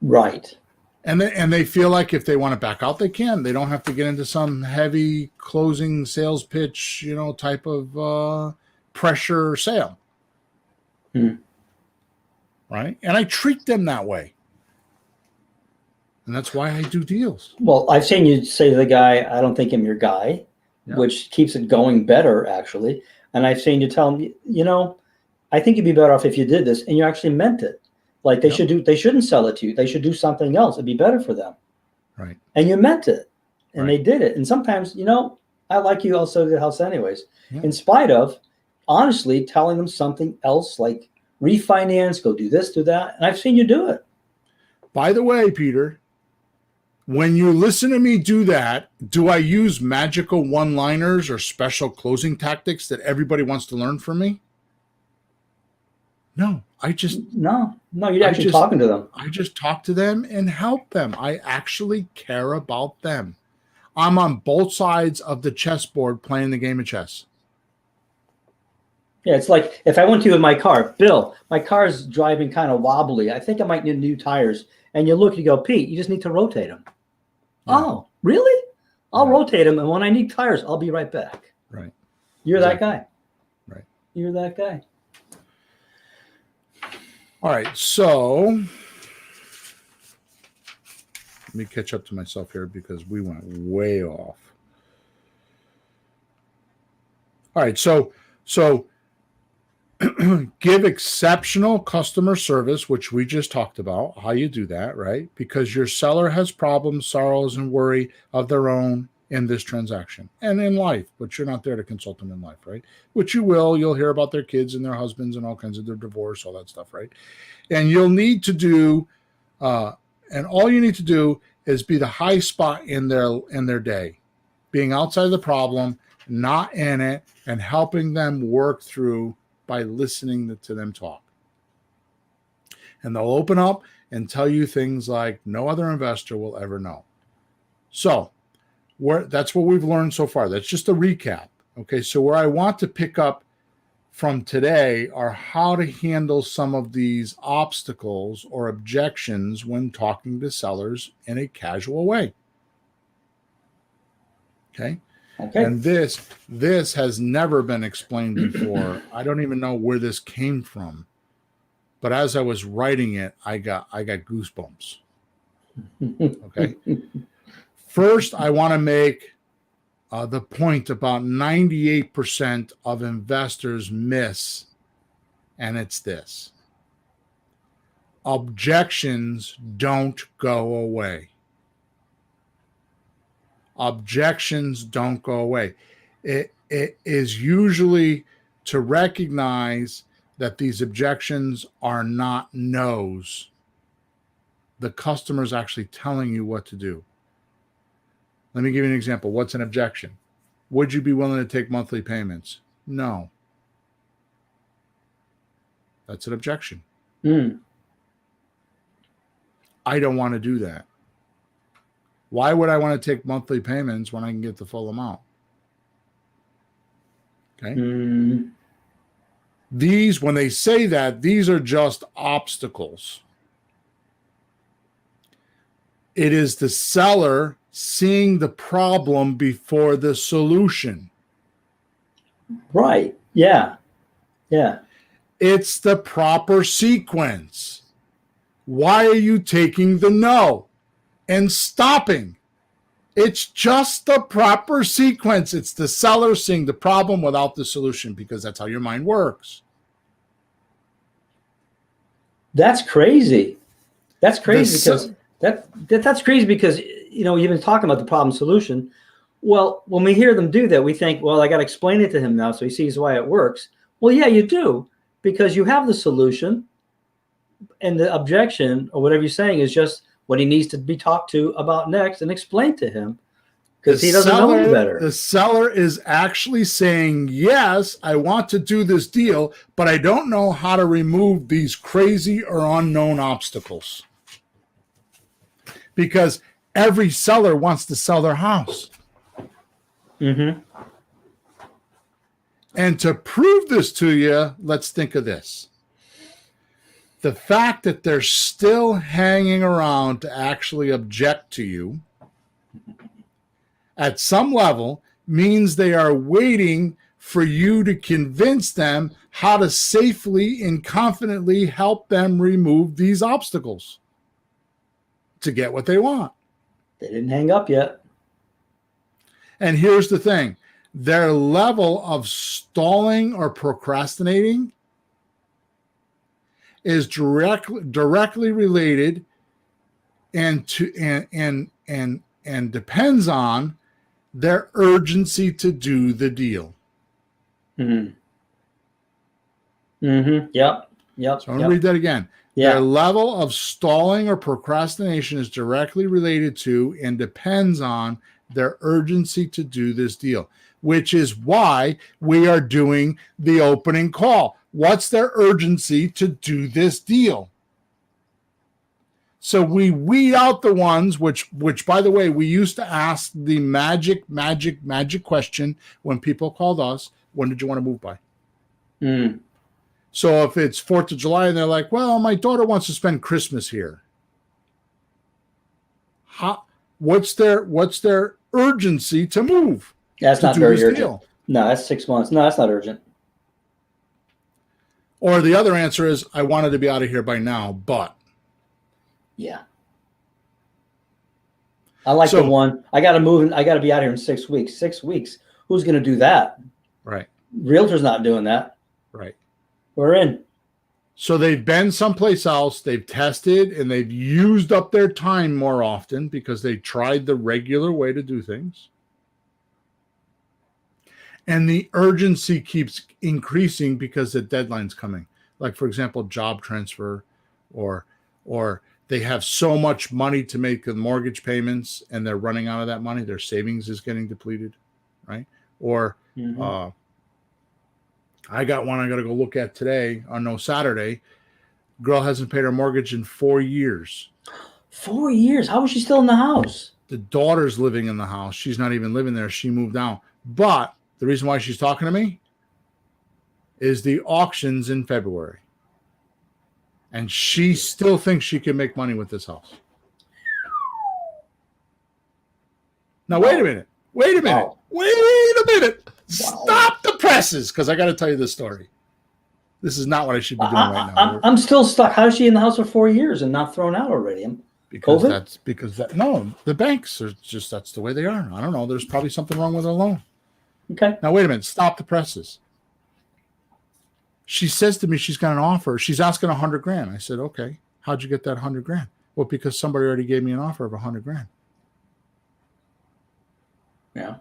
Right. And they feel like if they want to back out, they can. They don't have to get into some heavy closing sales pitch, type of pressure sale. Right? And I treat them that way. And that's why I do deals. Well, I've seen you say to the guy, I don't think I'm your guy, which keeps it going better, actually. And I've seen you tell him, I think you'd be better off if you did this, and you actually meant it. Like they shouldn't sell it to you. They should do something else. It'd be better for them. Right. And you meant it. And they did it. And sometimes, I like you, I'll sell the house anyways. Yeah. In spite of, honestly, telling them something else, like refinance, go do this, do that. And I've seen you do it. By the way, Peter, when you listen to me do that, do I use magical one-liners or special closing tactics that everybody wants to learn from me? No, you're actually talking to them. I just talk to them and help them. I actually care about them. I'm on both sides of the chessboard playing the game of chess. Yeah, it's like if I went to you with my car, Bill, my car's driving kind of wobbly. I think I might need new tires. And you look, you go, Pete, you just need to rotate them. Yeah. Oh, really? I'll rotate them. And when I need tires, I'll be right back. Right. You're that guy. Right. You're that guy. All right, so let me catch up to myself here because we went way off. All right, so give exceptional customer service, which we just talked about, how you do that, right? Because your seller has problems, sorrows, and worry of their own. in this transaction and in life, but you're not there to consult them in life, right? Which you will. You'll hear about their kids and their husbands and all kinds of their divorce, all that stuff, right? And you'll need to do, and all you need to do is be the high spot in their day, being outside of the problem, not in it, and helping them work through by listening to them talk. And they'll open up and tell you things like no other investor will ever know. So that's what we've learned so far. That's just a recap. Okay, so where I want to pick up from today are how to handle some of these obstacles or objections when talking to sellers in a casual way. Okay. And this has never been explained before. I don't even know where this came from. But as I was writing it, I got goosebumps. Okay. First, I want to make the point about 98% of investors miss, and it's this. Objections don't go away. Objections don't go away. It is usually to recognize that these objections are not no's. The customer's actually telling you what to do. Let me give you an example. What's an objection? Would you be willing to take monthly payments? No. That's an objection. I don't want to do that. Why would I want to take monthly payments when I can get the full amount? Okay. These, when they say that, these are just obstacles. It is the seller seeing the problem before the solution. Right. Yeah. Yeah. It's the proper sequence. Why are you taking the no and stopping? It's just the proper sequence. It's the seller seeing the problem without the solution, because that's how your mind works. That's crazy. That's crazy because that's crazy because, you know, you've been talking about the problem solution. Well, when we hear them do that, we think, well, I got to explain it to him now so he sees why it works. Well, yeah, you do, because you have the solution, and the objection or whatever you're saying is just what he needs to be talked to about next and explain to him, because he doesn't know any better. The seller is actually saying, yes, I want to do this deal, but I don't know how to remove these crazy or unknown obstacles. Because every seller wants to sell their house. Mm-hmm. And to prove this to you, let's think of this. The fact that they're still hanging around to actually object to you at some level means they are waiting for you to convince them how to safely and confidently help them remove these obstacles to get what they want. They didn't hang up yet. And here's the thing. Their level of stalling or procrastinating is directly related and depends on their urgency to do the deal. Mm-hmm. Mm-hmm. Yep. So I'm going to read that again. Yeah. Their level of stalling or procrastination is directly related to and depends on their urgency to do this deal, which is why we are doing the opening call. What's their urgency to do this deal? So we weed out the ones which by the way, we used to ask the magic question when people called us, when did you want to move by? So if it's 4th of July and they're like, well, my daughter wants to spend Christmas here. What's their urgency to move? That's not very urgent. Deal? No, that's 6 months. No, that's not urgent. Or the other answer is, I wanted to be out of here by now, but. Yeah. I like the one, I got to move and I got to be out here in 6 weeks. 6 weeks. Who's going to do that? Right. Realtor's not doing that. Right. We're in. So they've been someplace else, they've tested, and they've used up their time more often because they tried the regular way to do things. And the urgency keeps increasing because the deadline's coming. Like, for example, job transfer, or they have so much money to make the mortgage payments and they're running out of that money. Their savings is getting depleted, right? Or I got one I got to go look at today on no Saturday. Girl hasn't paid her mortgage in 4 years. 4 years? How is she still in the house? The daughter's living in the house. She's not even living there. She moved out. But the reason why she's talking to me is the auctions in February. And she still thinks she can make money with this house. Now, wait a minute. Wait a minute. Wow. Wait a minute. Wow. Stop the presses, because I got to tell you this story. This is not what I should be doing right now. I'm still stuck. How is she in the house for 4 years and not thrown out already? Because COVID? No, the banks are just, that's the way they are. I don't know. There's probably something wrong with her loan. Okay. Now, wait a minute. Stop the presses. She says to me she's got an offer. She's asking $100,000. I said, okay, how'd you get that $100,000? Well, because somebody already gave me an offer of $100,000. Yeah.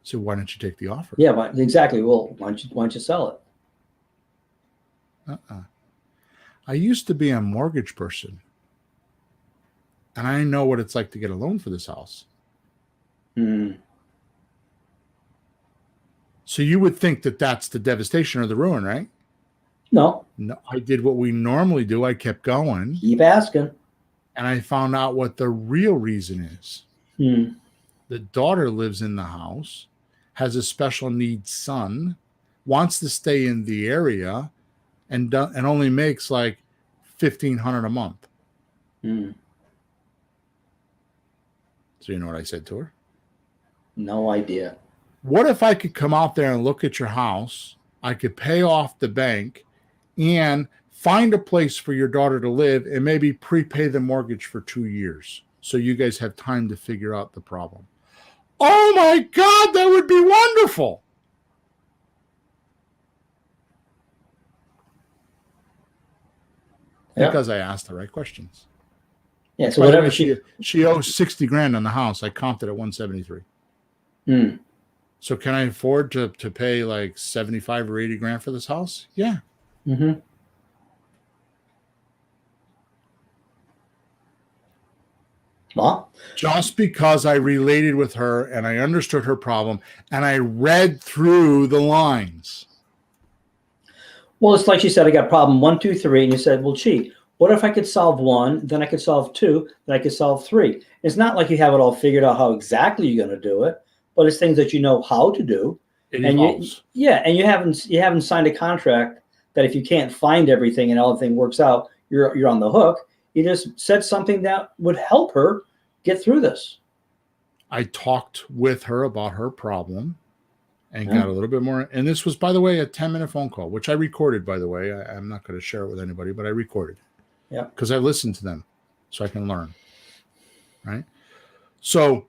So why don't you take the offer? Yeah, but exactly. Well, why don't you sell it? I used to be a mortgage person, and I know what it's like to get a loan for this house. So you would think that that's the devastation or the ruin, right? No. No, I did what we normally do. I kept going. Keep asking. And I found out what the real reason is. The daughter lives in the house, has a special needs son, wants to stay in the area, and only makes like $1,500 a month. So you know what I said to her? No idea. What if I could come out there and look at your house? I could pay off the bank and find a place for your daughter to live and maybe prepay the mortgage for 2 years so you guys have time to figure out the problem. Oh my God, that would be wonderful. Yep. Because I asked the right questions. Yeah, so By the whatever way, she owes $60,000 on the house. I comped it at $173,000. So can I afford to pay like $75,000 or $80,000 for this house? Yeah. Well, Just because I related with her and I understood her problem and I read through the lines. Well, it's like she said, I got problem 1, 2, 3. And you said, well, gee, what if I could solve 1, then I could solve 2, then I could solve 3? It's not like you have it all figured out how exactly you're going to do it, but it's things that you know how to do. It evolves. And you haven't signed a contract that if you can't find everything and everything works out, you're on the hook. You just said something that would help her get through this. I talked with her about her problem and got a little bit more. And this was, by the way, a 10-minute phone call, which I recorded, by the way. I'm not going to share it with anybody, but I recorded. Yeah. Because I listened to them so I can learn. Right. So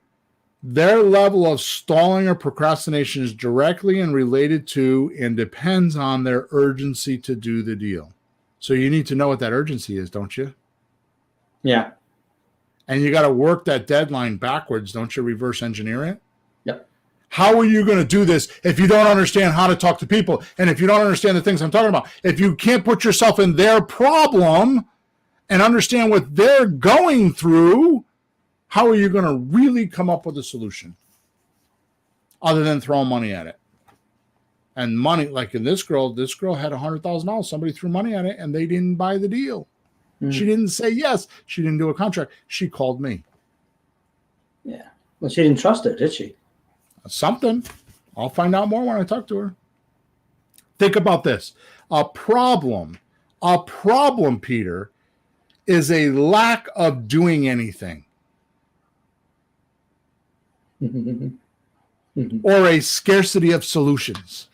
their level of stalling or procrastination is directly and related to and depends on their urgency to do the deal. So you need to know what that urgency is, don't you? Yeah. And you got to work that deadline backwards. Don't you reverse engineer it? Yep. How are you going to do this if you don't understand how to talk to people? And if you don't understand the things I'm talking about, if you can't put yourself in their problem and understand what they're going through, how are you going to really come up with a solution other than throwing money at it? And money, like in this girl had $100,000. Somebody threw money at it and they didn't buy the deal. She didn't say yes. She didn't do a contract. She called me. Yeah. Well, she didn't trust it, did she? Something. I'll find out more when I talk to her. Think about this. A problem, Peter, is a lack of doing anything. Or a scarcity of solutions.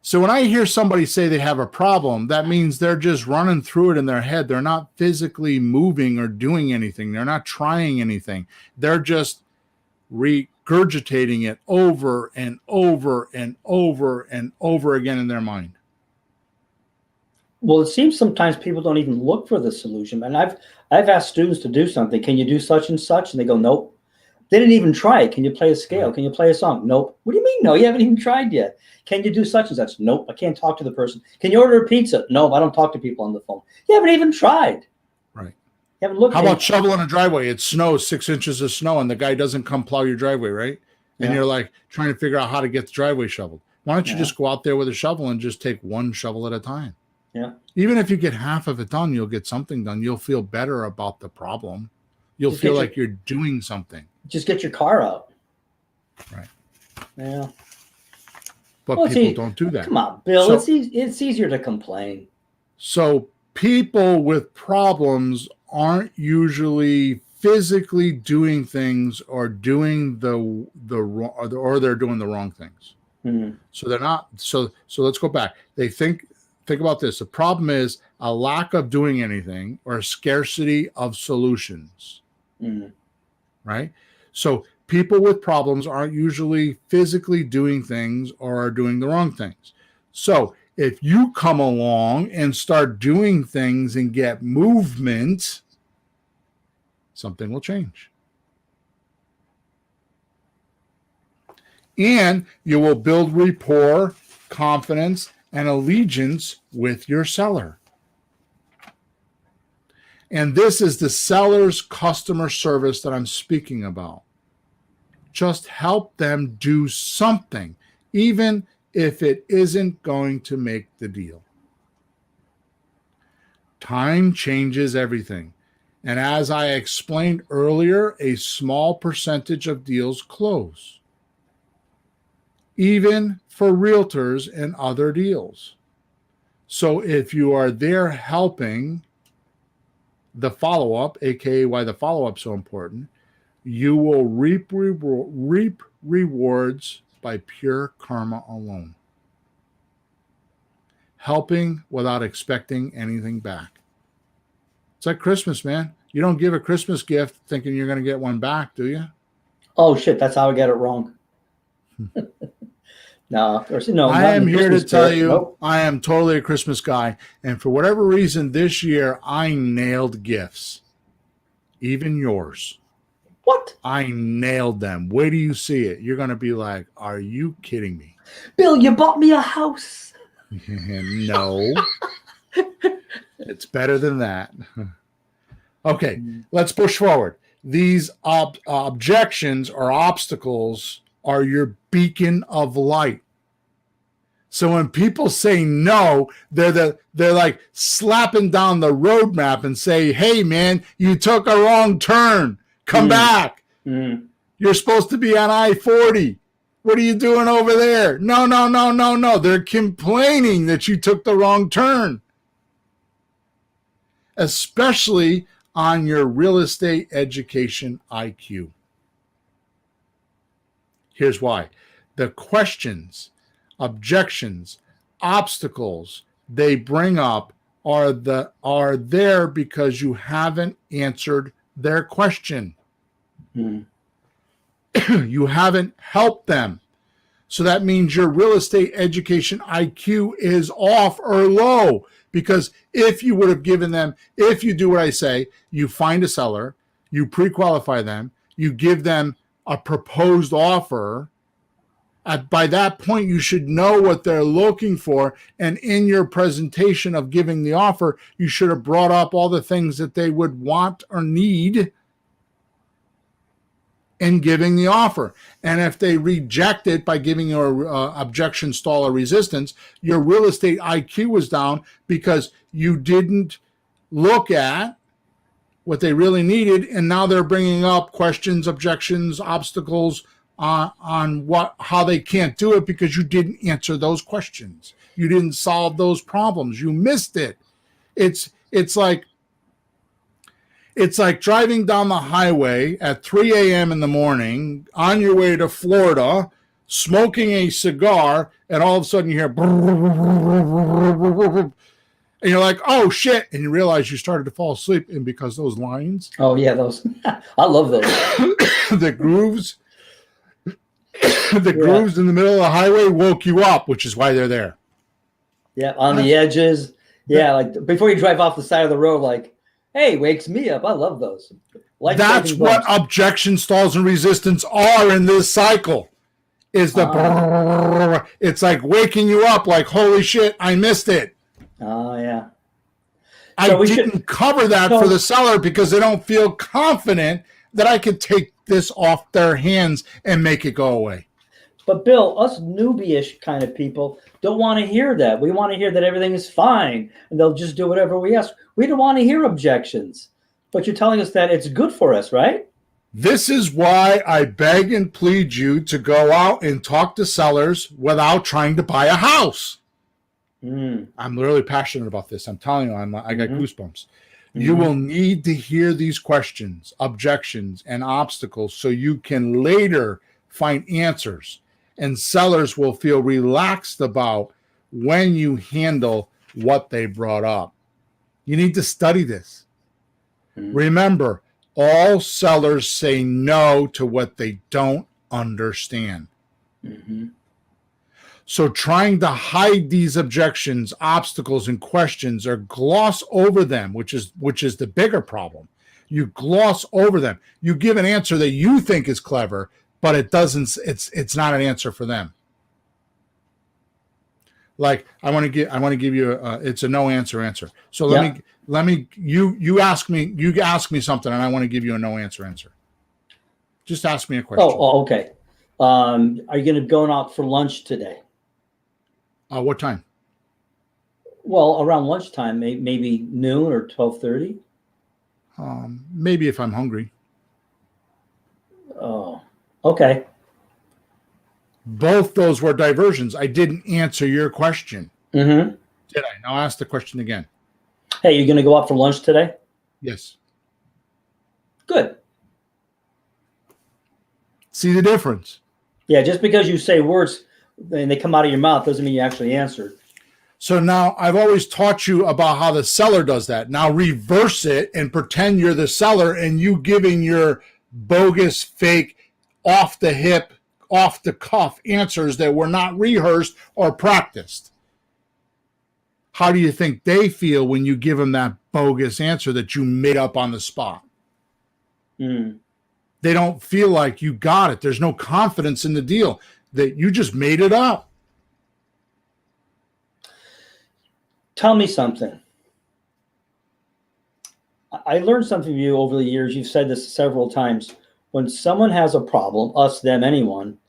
So when I hear somebody say they have a problem, that means they're just running through it in their head. They're not physically moving or doing anything. They're not trying anything. They're just regurgitating it over and over and over and over again in their mind. Well, it seems sometimes people don't even look for the solution. And I've asked students to do something. Can you do such and such? And they go, nope. They didn't even try. Can you play a scale? Can you play a song? Nope. What do you mean? No, you haven't even tried yet. Can you do such and such? Nope. I can't talk to the person. Can you order a pizza? No, I don't talk to people on the phone. You haven't even tried. Right. You haven't looked. How about shoveling a driveway? It snows 6 inches of snow and the guy doesn't come plow your driveway, right? And you're like trying to figure out how to get the driveway shoveled. Why don't you just go out there with a shovel and just take one shovel at a time? Yeah. Even if you get half of it done, you'll get something done. You'll feel better about the problem. You'll Just feel like you're doing something. Just get your car out. Right. Yeah. But people don't do that. Come on, Bill. So, it's easier to complain. So people with problems aren't usually physically doing things or doing the wrong, or they're doing the wrong things. Mm-hmm. So they're not. So let's go back. They think about this. The problem is a lack of doing anything or a scarcity of solutions. Mm-hmm. Right? So people with problems aren't usually physically doing things or are doing the wrong things. So if you come along and start doing things and get movement, something will change. And you will build rapport, confidence, and allegiance with your seller. And this is the seller's customer service that I'm speaking about. Just help them do something, even if it isn't going to make the deal. Time changes everything. And as I explained earlier, a small percentage of deals close, even for realtors and other deals. So if you are there helping the follow-up, aka why the follow-up is so important, you will reap rewards by pure karma alone. Helping without expecting anything back. It's like Christmas, man. You don't give a Christmas gift thinking you're going to get one back, do you? Oh, shit. That's how I get it wrong. No. I am here to tell you, I am totally a Christmas guy. And for whatever reason, this year, I nailed gifts. Even yours. What? I nailed them. Wait till you see it. You're going to be like, are you kidding me? Bill, you bought me a house. No. It's better than that. Okay, let's push forward. These objections or obstacles are your beacon of light. So when people say no, they're like slapping down the roadmap and say, hey, man, you took a wrong turn. Come back. You're supposed to be on I-40. What are you doing over there? No. They're complaining that you took the wrong turn. Especially on your real estate education IQ. Here's why. The questions, objections, obstacles they bring up are there because you haven't answered their question. You haven't helped them. So that means your real estate education IQ is off or low. Because if you would have given them, if you do what I say, you find a seller, you pre-qualify them, you give them a proposed offer, by that point you should know what they're looking for. And in your presentation of giving the offer, you should have brought up all the things that they would want or need in giving the offer. And if they reject it by giving you a objection, stall, or resistance, your real estate IQ was down because you didn't look at what they really needed, and now they're bringing up questions, objections, obstacles on how they can't do it because you didn't answer those questions. You didn't solve those problems. You missed it. It's like driving down the highway at 3 a.m. in the morning on your way to Florida, smoking a cigar, and all of a sudden you hear and you're like, oh shit, and you realize you started to fall asleep, and because those lines, oh yeah, those I love those. the grooves in the middle of the highway woke you up, which is why they're there. Yeah, on the edges. Yeah, like before you drive off the side of the road, like, hey, wakes me up. I love those. That's what objection, stalls, and resistance are in this cycle. Is the it's like waking you up like, holy shit, I missed it. Oh, yeah. I didn't cover that for the seller because they don't feel confident that I could take this off their hands and make it go away. But Bill, us newbie-ish kind of people don't want to hear that. We want to hear that everything is fine and they'll just do whatever we ask. We don't want to hear objections. But you're telling us that it's good for us, right? This is why I beg and plead you to go out and talk to sellers without trying to buy a house. I'm really passionate about this. I'm telling you, I got goosebumps. You will need to hear these questions, objections, and obstacles so you can later find answers. And sellers will feel relaxed about when you handle what they brought up. You need to study this. Remember, all sellers say no to what they don't understand. So trying to hide these objections, obstacles, and questions, or gloss over them, which is the bigger problem. You gloss over them. You give an answer that you think is clever, but it doesn't. It's not an answer for them. Like I want to give you it's a no answer. So let me you ask me something and I want to give you a no answer. Just ask me a question. Oh, okay. Are you going to be going out for lunch today? What time? Well, around lunchtime, maybe noon or 12:30. Maybe if I'm hungry. Oh, okay. Both those were diversions. I didn't answer your question. Did I? Now ask the question again. Hey, you're going to go out for lunch today? Yes. Good. See the difference? Yeah, just because you say words and they come out of your mouth doesn't mean you actually answered. So now I've always taught you about how the seller does that. Now reverse it and pretend you're the seller and you giving your bogus, fake, off the hip, off the cuff answers that were not rehearsed or practiced. How do you think they feel when you give them that bogus answer that you made up on the spot? They don't feel like you got it. There's no confidence in the deal, that you just made it up. Tell me something. I learned something from you over the years. You've said this several times. When someone has a problem, us, them, anyone,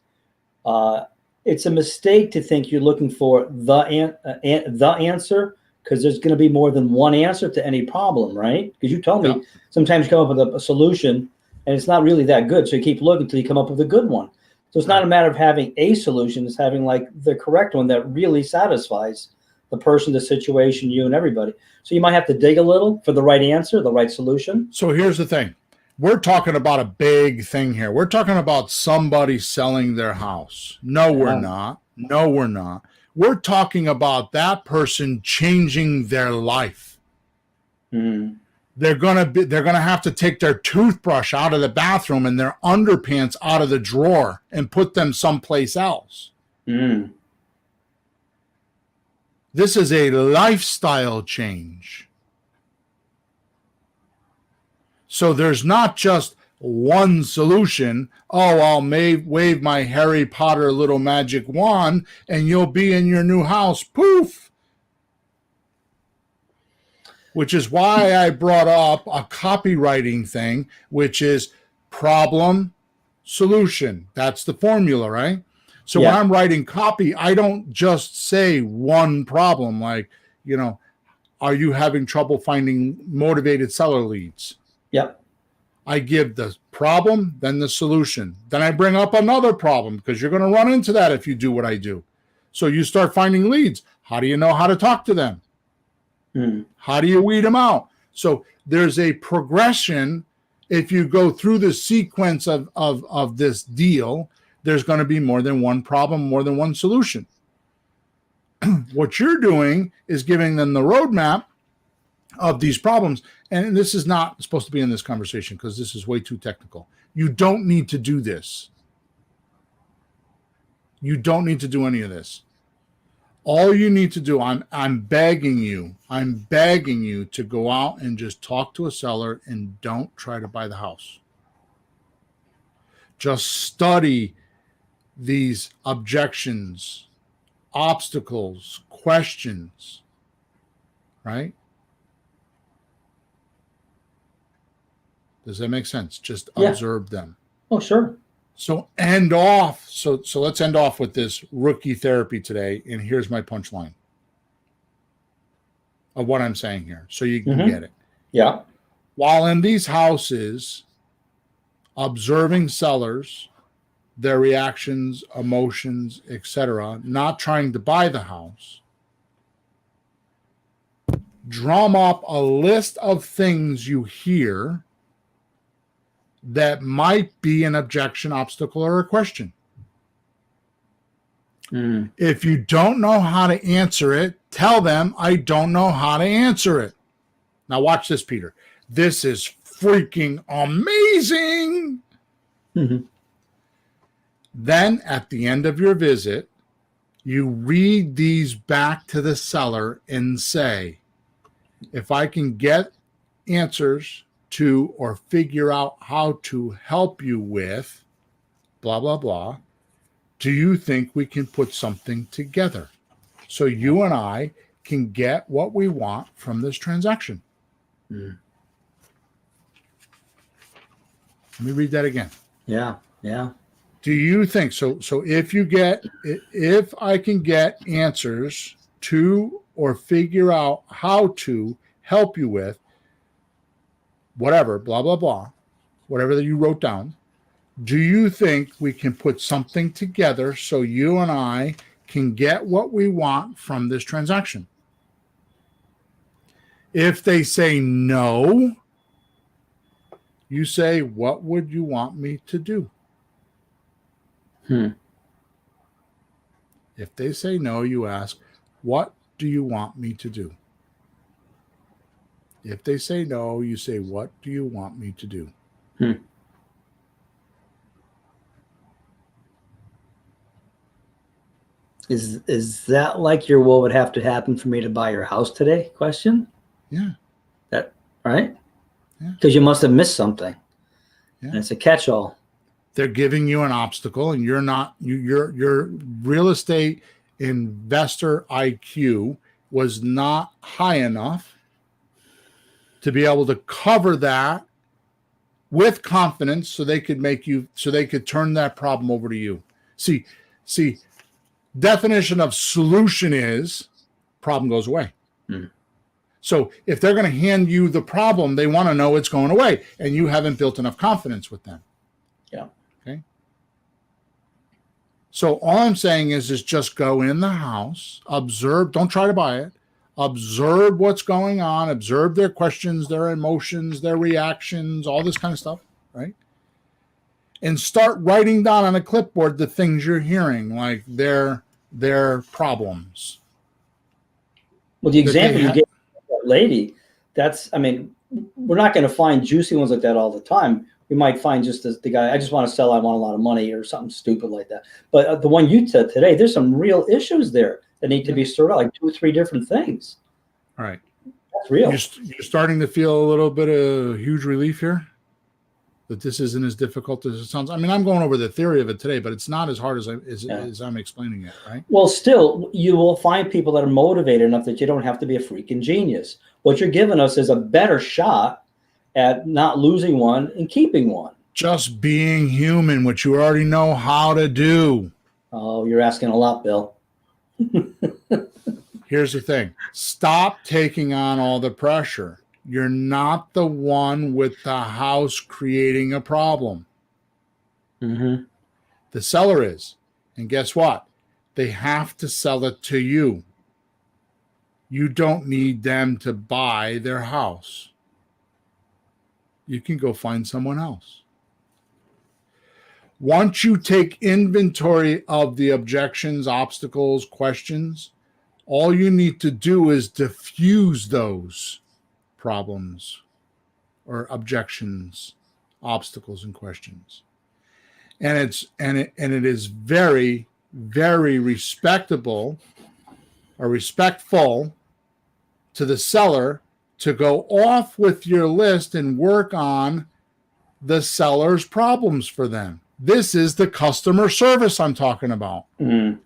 it's a mistake to think you're looking for the answer, because there's going to be more than one answer to any problem, right? Because you told me sometimes you come up with a solution and it's not really that good. So you keep looking until you come up with a good one. So it's not a matter of having a solution. It's having like the correct one that really satisfies the person, the situation, you, and everybody. So you might have to dig a little for the right answer, the right solution. So here's the thing. We're talking about a big thing here. We're talking about somebody selling their house. No, we're not. No, we're not. We're talking about that person changing their life. They're gonna have to take their toothbrush out of the bathroom and their underpants out of the drawer and put them someplace else. This is a lifestyle change. So there's not just one solution. Oh, I'll wave my Harry Potter little magic wand and you'll be in your new house. Poof. Which is why I brought up a copywriting thing, which is problem, solution. That's the formula, right? So when I'm writing copy, I don't just say one problem like, are you having trouble finding motivated seller leads? I give the problem, then the solution. Then I bring up another problem because you're going to run into that if you do what I do. So you start finding leads. How do you know how to talk to them? How do you weed them out? So there's a progression. If you go through the sequence of this deal, there's going to be more than one problem, more than one solution. What you're doing is giving them the roadmap of these problems. And this is not supposed to be in this conversation because this is way too technical. You don't need to do this. You don't need to do any of this. All you need to do, I'm begging you to go out and just talk to a seller and don't try to buy the house. Just study these objections, obstacles, questions, right? Does that make sense? Just observe them. Oh, sure. So end off. So let's end off with this rookie therapy today. And here's my punchline of what I'm saying here, so you can get it. Yeah. While in these houses, observing sellers, their reactions, emotions, etc., not trying to buy the house, drum up a list of things you hear that might be an objection, obstacle, or a question. If you don't know how to answer it, tell them, I don't know how to answer it. Now watch this, Peter. This is freaking amazing. Then at the end of your visit, you read these back to the seller and say, if I can get answers to or figure out how to help you with blah, blah, blah, do you think we can put something together so you and I can get what we want from this transaction? Let me read that again. Yeah. Do you think so? So if I can get answers to or figure out how to help you with whatever, blah, blah, blah, whatever that you wrote down, do you think we can put something together so you and I can get what we want from this transaction? If they say no, you say, what would you want me to do? If they say no, you ask, what do you want me to do? If they say no, you say, what do you want me to do? Is that like your what would have to happen for me to buy your house today question? Yeah. That right? Yeah. Because you must have missed something. Yeah. And it's a catch-all. They're giving you an obstacle, and you're not. Your real estate investor IQ was not high enough to be able to cover that with confidence, so they could turn that problem over to you. See, definition of solution is problem goes away. So if they're going to hand you the problem, they want to know it's going away, and you haven't built enough confidence with them. Yeah. Okay. So all I'm saying is just go in the house, observe, don't try to buy it. Observe what's going on, observe their questions, their emotions, their reactions, all this kind of stuff, right? And start writing down on a clipboard the things you're hearing, like their problems. Well, the example you gave that lady, we're not going to find juicy ones like that all the time. We might find just the guy, I just want to sell, I want a lot of money, or something stupid like that. But the one you said today, there's some real issues there that need to be sorted out, like 2 or 3 different things. All right. That's real. You're starting to feel a little bit of huge relief here, that this isn't as difficult as it sounds. I mean, I'm going over the theory of it today, but it's not as hard as I'm explaining it, right? Well, still, you will find people that are motivated enough that you don't have to be a freaking genius. What you're giving us is a better shot at not losing one and keeping one. Just being human, which you already know how to do. Oh, you're asking a lot, Bill. Here's the thing. Stop taking on all the pressure. You're not the one with the house creating a problem. The seller is. And guess what? They have to sell it to you. You don't need them to buy their house. You can go find someone else. Once you take inventory of the objections, obstacles, questions, all you need to do is diffuse those problems or objections, obstacles, and questions. And it is very, very respectable or respectful to the seller to go off with your list and work on the seller's problems for them. This is the customer service I'm talking about. Mm.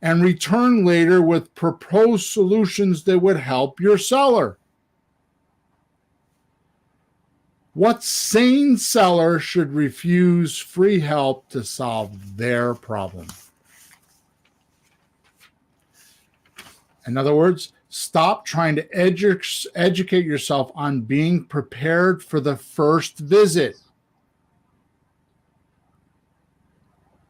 And return later with proposed solutions that would help your seller. What sane seller should refuse free help to solve their problem? In other words, stop trying to educate yourself on being prepared for the first visit.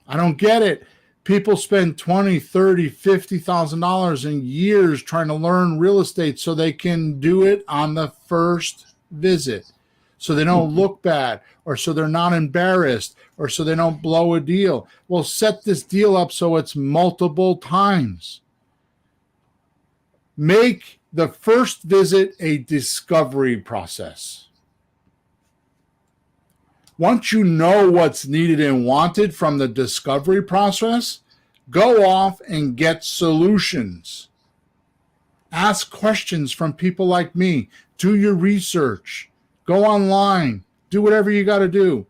I don't get it. People spend $20,000, $30,000, $50,000 in years trying to learn real estate so they can do it on the first visit. So they don't look bad, or so they're not embarrassed, or so they don't blow a deal. Well, set this deal up so it's multiple times. Make the first visit a discovery process. Once you know what's needed and wanted from the discovery process, go off and get solutions. Ask questions from people like me. Do your research. Go online. Do whatever you got to do.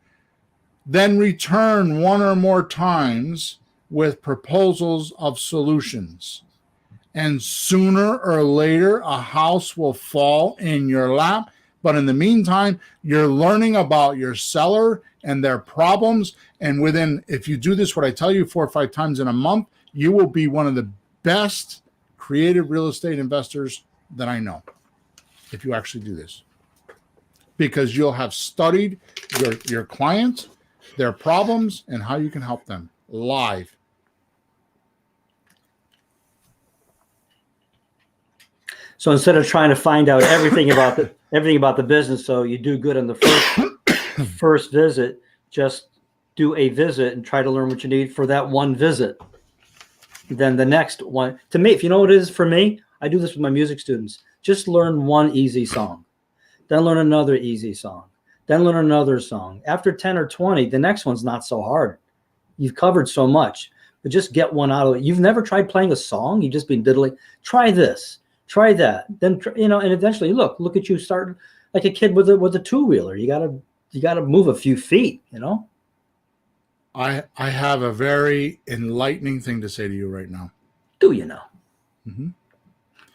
Then return one or more times with proposals of solutions. And sooner or later, a house will fall in your lap. But in the meantime, you're learning about your seller and their problems. And if you do this, what I tell you 4 or 5 times in a month, you will be one of the best creative real estate investors that I know, if you actually do this. Because you'll have studied your clients, their problems, and how you can help them live. So instead of trying to find out everything about the business, so you do good on the first visit, just do a visit and try to learn what you need for that one visit. Then the next one, to me, if you know what it is for me, I do this with my music students. Just learn one easy song, then learn another easy song, then learn another song. After 10 or 20, the next one's not so hard. You've covered so much, but just get one out of it. You've never tried playing a song. You've just been diddling. Try this. Try that. Then, and eventually look at you starting like a kid with a two-wheeler. You gotta move a few feet, I have a very enlightening thing to say to you right now. Do you know? Mm-hmm.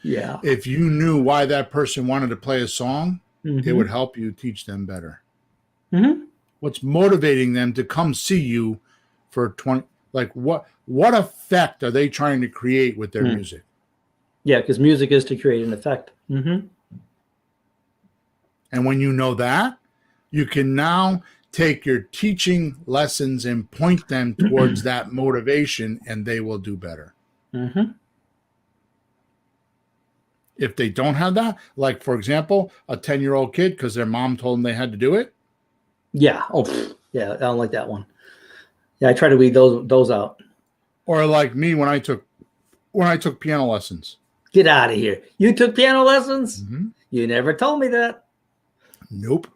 Yeah. If you knew why that person wanted to play a song, it would help you teach them better. Mm-hmm. What's motivating them to come see you for 20? Like what effect are they trying to create with their music? Yeah, because music is to create an effect. Mm-hmm. And when you know that, you can now take your teaching lessons and point them towards that motivation, and they will do better. Mm-hmm. If they don't have that, like, for example, a 10-year-old kid, because their mom told them they had to do it. Yeah. Oh, yeah. I don't like that one. Yeah, I try to weed those out. Or like me when I took piano lessons. Get out of here. You took piano lessons? Mm-hmm. You never told me that. Nope.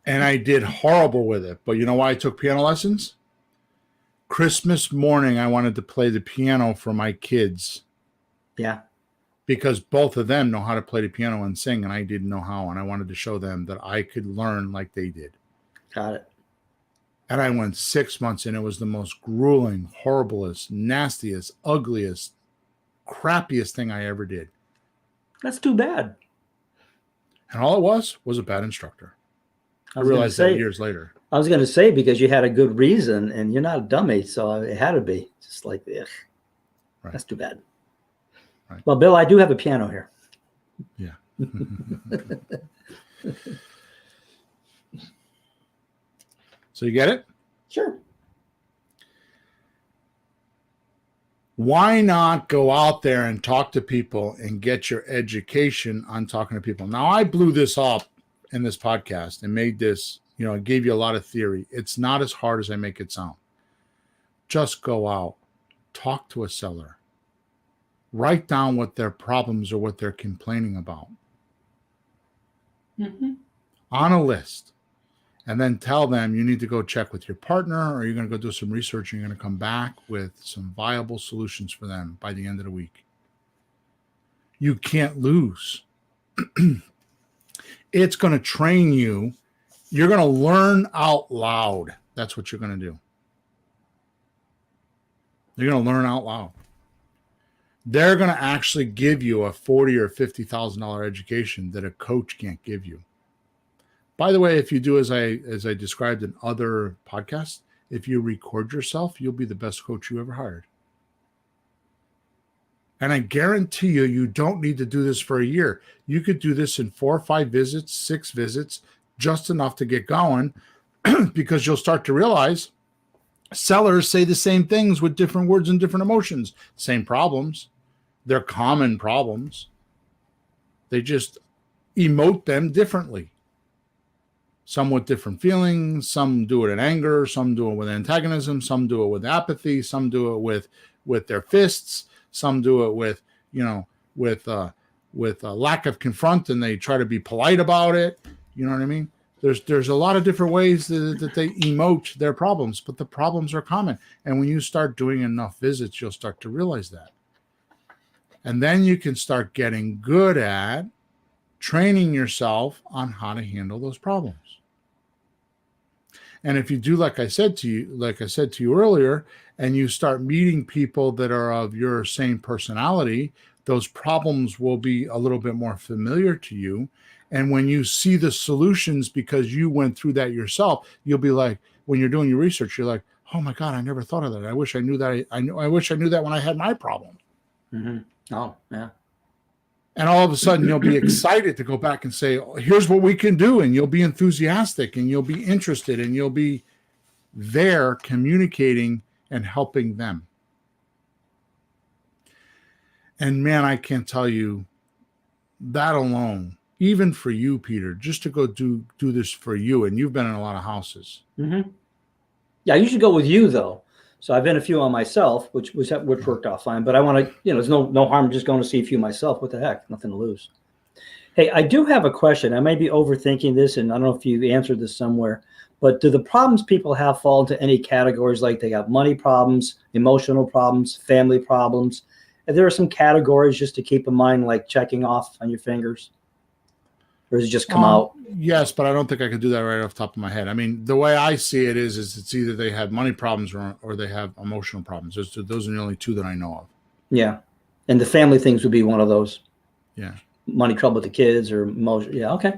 And I did horrible with it. But you know why I took piano lessons? Christmas morning, I wanted to play the piano for my kids. Yeah. Because both of them know how to play the piano and sing, and I didn't know how. And I wanted to show them that I could learn like they did. Got it. And I went 6 months, and it was the most grueling, horriblest, nastiest, ugliest, crappiest thing I ever did. That's too bad. And all it was a bad instructor. I realized that years later. I was going to say, because you had a good reason, and you're not a dummy, so it had to be. Just like, ugh. Right. That's too bad. Right. Well, Bill, I do have a piano here. Yeah. So you get it? Sure. Why not go out there and talk to people and get your education on talking to people? Now, I blew this up in this podcast and made this, I gave you a lot of theory. It's not as hard as I make it sound. Just go out, talk to a seller, write down what their problems or what they're complaining about on a list, and then tell them you need to go check with your partner, or you're going to go do some research and you're going to come back with some viable solutions for them by the end of the week. You can't lose. It's going to train you. You're going to learn out loud. That's what you're going to do. You're going to learn out loud. They're going to actually give you a $40,000 or $50,000 education that a coach can't give you. By the way, if you do as I described in other podcasts, if you record yourself, you'll be the best coach you ever hired. And I guarantee you, you don't need to do this for a year. You could do this in 4 or 5 visits, 6 visits, just enough to get going, because you'll start to realize sellers say the same things with different words and different emotions. Same problems. They're common problems. They just emote them differently. Some with different feelings. Some do it in anger. Some do it with antagonism. Some do it with apathy. Some do it with their fists. Some do it with, with a lack of confront, and they try to be polite about it. You know what I mean? There's a lot of different ways that they emote their problems, but the problems are common. And when you start doing enough visits, you'll start to realize that. And then you can start getting good at training yourself on how to handle those problems. And if you do, like I said to you earlier, and you start meeting people that are of your same personality, those problems will be a little bit more familiar to you. And when you see the solutions, because you went through that yourself, you'll be like, when you're doing your research, you're like, oh my God, I never thought of that. I wish I knew that. I wish I knew that when I had my problem. Mm-hmm. Oh, yeah. And all of a sudden you'll be excited to go back and say, oh, here's what we can do. And you'll be enthusiastic, and you'll be interested, and you'll be there communicating and helping them. And man, I can't tell you that alone, even for you, Peter, just to go do this for you. And you've been in a lot of houses. Mm-hmm. Yeah, I usually go with you though. So I've been a few on myself, which worked out fine. But I want to, there's no harm just going to see a few myself. What the heck? Nothing to lose. Hey, I do have a question. I may be overthinking this, and I don't know if you've answered this somewhere. But do the problems people have fall into any categories? Like they got money problems, emotional problems, family problems? And there are some categories just to keep in mind, like checking off on your fingers. Or does it just come out? Yes, but I don't think I could do that right off the top of my head. I mean, the way I see it is it's either they have money problems or they have emotional problems. Those are the only two that I know of. Yeah. And the family things would be one of those. Yeah. Money trouble with the kids or emotion. Yeah, okay.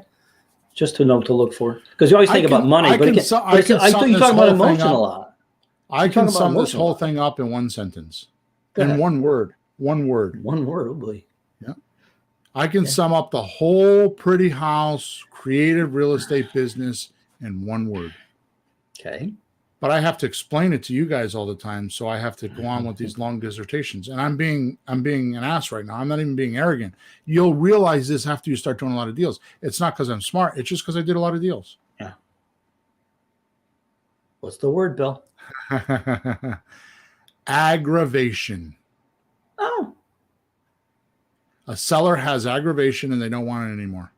Just to know to look for. Because you always think about money, but you talk about emotion a lot. I can sum this whole thing up in one sentence. In one word. One word. One word, oh boy. Yeah. I can sum up the whole pretty house, creative real estate business in one word. Okay. But I have to explain it to you guys all the time, so I have to go on with these long dissertations. And I'm being an ass right now. I'm not even being arrogant. You'll realize this after you start doing a lot of deals. It's not because I'm smart. It's just because I did a lot of deals. Yeah. What's the word, Bill? Aggravation. Oh. A seller has aggravation and they don't want it anymore.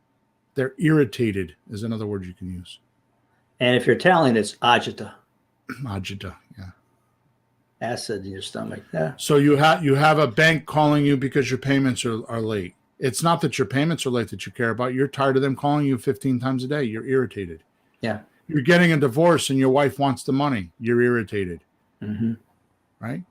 They're irritated is another word you can use. And if you're Italian, it's agita. Agita, yeah. Acid in your stomach. Yeah. So you have a bank calling you because your payments are late. It's not that your payments are late that you care about. You're tired of them calling you 15 times a day. You're irritated. Yeah. You're getting a divorce and your wife wants the money. You're irritated. Mm-hmm. Right?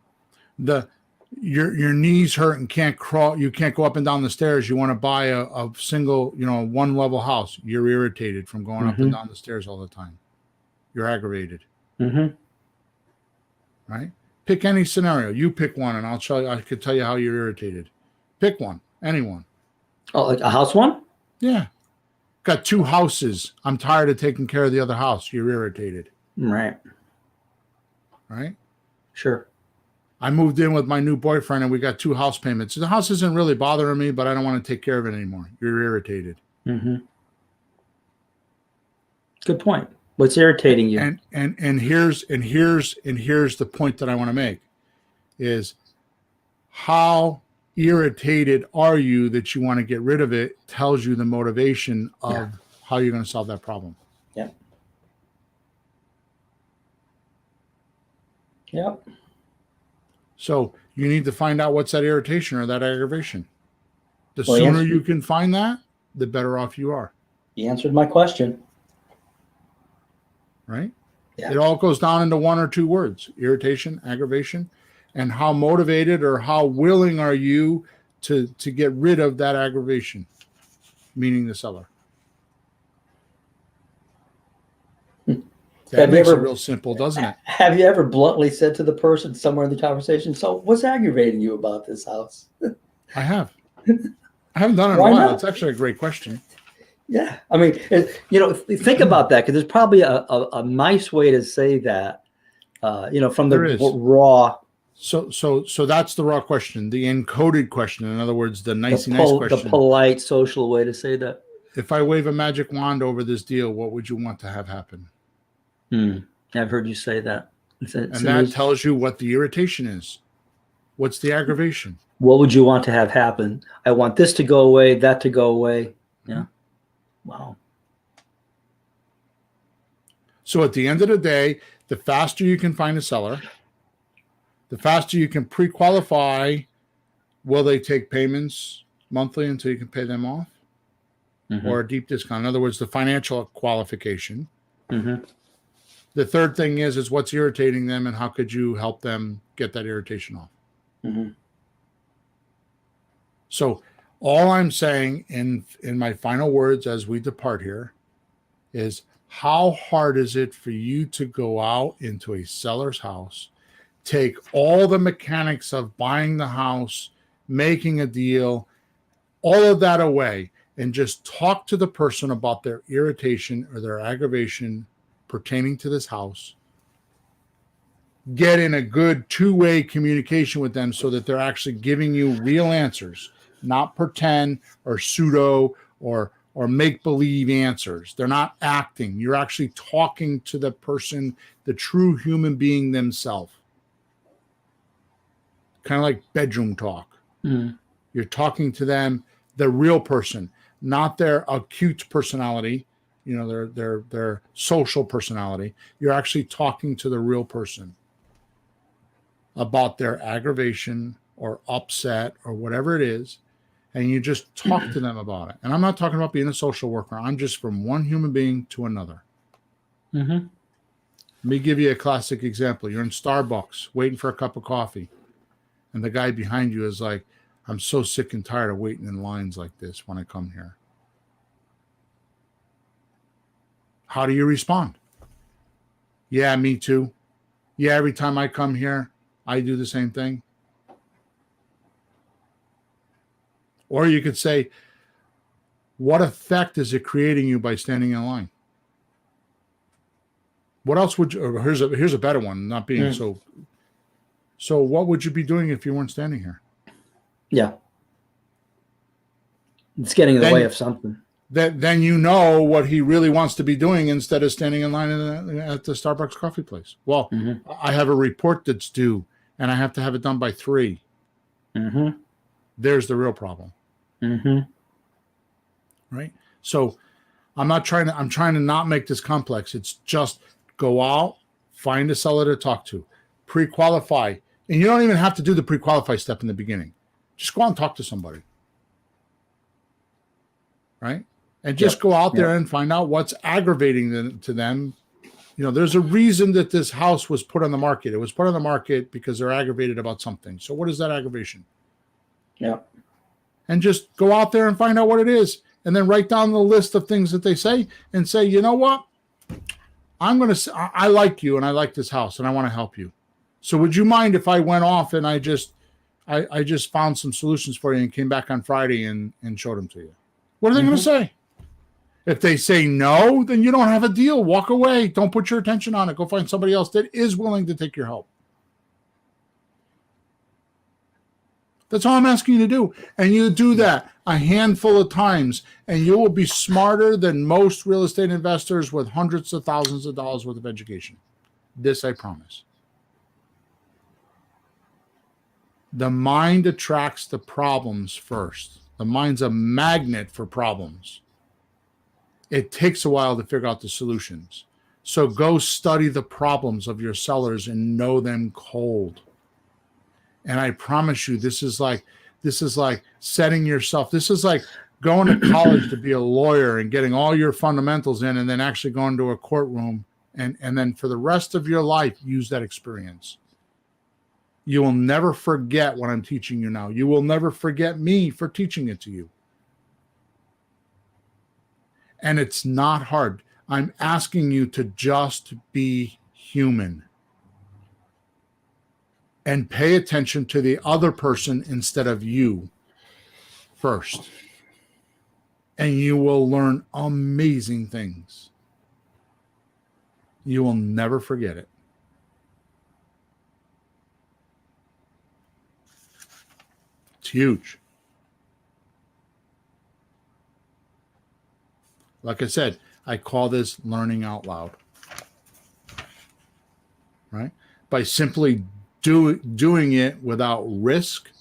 Your knees hurt and can't crawl. You can't go up and down the stairs. You want to buy a single, one level house. You're irritated from going up and down the stairs all the time. You're aggravated. Mm-hmm. Right? Pick any scenario. You pick one, and I could tell you how you're irritated. Pick one. Anyone. Oh, like a house one? Yeah. Got 2 houses. I'm tired of taking care of the other house. You're irritated. Right. Right? Sure. I moved in with my new boyfriend and we got 2 house payments. The house isn't really bothering me, but I don't want to take care of it anymore. You're irritated. Mm-hmm. Good point. What's irritating you? And here's the point that I want to make is how irritated are you that you want to get rid of it tells you the motivation of how you're going to solve that problem. Yeah. Yep. So you need to find out what's that irritation or that aggravation. The Well, sooner you can find that, the better off you are. You answered my question. Right? Yeah. It all goes down into one or two words: irritation, aggravation, and how motivated or how willing are you to get rid of that aggravation, meaning the seller. That makes it real simple, doesn't it? Have you ever bluntly said to the person somewhere in the conversation, so what's aggravating you about this house? I have. I haven't done it in a Why while. not? It's actually a great question. Yeah. I mean, think about that, because there's probably a nice way to say that, from the raw. So that's the raw question, the encoded question. In other words, the nice question. The polite social way to say that. If I wave a magic wand over this deal, what would you want to have happen? I've heard you say that. That tells you what the irritation is. What's the aggravation? What would you want to have happen? I want this to go away, that to go away. Yeah. Wow. So at the end of the day, the faster you can find a seller, the faster you can pre-qualify. Will they take payments monthly until you can pay them off? Or a deep discount? In other words, the financial qualification. The third thing is what's irritating them and how could you help them get that irritation off? So all I'm saying in my final words as we depart here is, how hard is it for you to go out into a seller's house, take all the mechanics of buying the house, making a deal, all of that away, and just talk to the person about their irritation or their aggravation pertaining to this house, get in a good two-way communication with them so that they're actually giving you real answers, not pretend or pseudo or make-believe answers. They're not acting. You're actually talking to the person, the true human being themselves. Kind of like bedroom talk. You're talking to them, the real person, not their acute personality, their social personality. You're actually talking to the real person about their aggravation or upset or whatever it is, and you just talk to them about it. And I'm not talking about being a social worker. I'm just from one human being to another. Let me give you a classic example. You're in Starbucks waiting for a cup of coffee, and the guy behind you is like, I'm so sick and tired of waiting in lines like this when I come here. How do you respond? Yeah, me too. Yeah, every time I come here, I do the same thing. Or you could say, what effect is it creating you by standing in line? What else would you, or here's a better one, not being so what would you be doing if you weren't standing here? Yeah. It's getting in the way of something. Then you know what he really wants to be doing instead of standing in line at the Starbucks coffee place. Well, I have a report that's due, and I have to have it done by 3. There's the real problem. Right? So I'm trying to not make this complex. It's just go out, find a seller to talk to, pre-qualify. And you don't even have to do the pre-qualify step in the beginning. Just go out and talk to somebody. Right? And just go out there and find out what's aggravating to them. There's a reason that this house was put on the market. It was put on the market because they're aggravated about something. So what is that aggravation? And just go out there and find out what it is. And then write down the list of things that they say and say, you know what? I like you and I like this house and I want to help you. So would you mind if I went off and I just found some solutions for you and came back on Friday and showed them to you? What are they going to say? If they say no, then you don't have a deal. Walk away. Don't put your attention on it. Go find somebody else that is willing to take your help. That's all I'm asking you to do. And you do that a handful of times, and you will be smarter than most real estate investors with hundreds of thousands of dollars worth of education. This I promise. The mind attracts the problems first. The mind's a magnet for problems. It takes a while to figure out the solutions. So go study the problems of your sellers and know them cold. And I promise you, this is like setting yourself. This is like going to college to be a lawyer and getting all your fundamentals in, and then actually going to a courtroom and then for the rest of your life, use that experience. You will never forget what I'm teaching you now. You will never forget me for teaching it to you. And it's not hard. I'm asking you to just be human and pay attention to the other person instead of you first. And you will learn amazing things. You will never forget it. It's huge. Like I said, I call this learning out loud. Right? By simply doing it without risk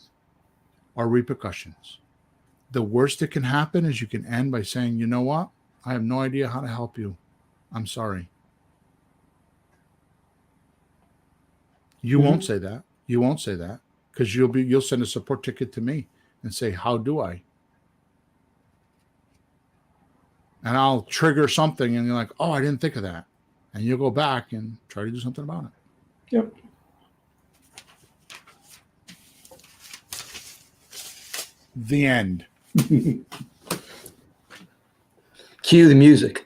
or repercussions. The worst that can happen is you can end by saying, you know what? I have no idea how to help you. I'm sorry. You won't say that. You won't say that because you'll send a support ticket to me and say, how do I? And I'll trigger something and you're like, oh, I didn't think of that. And you'll go back and try to do something about it. Yep. The end. Cue the music.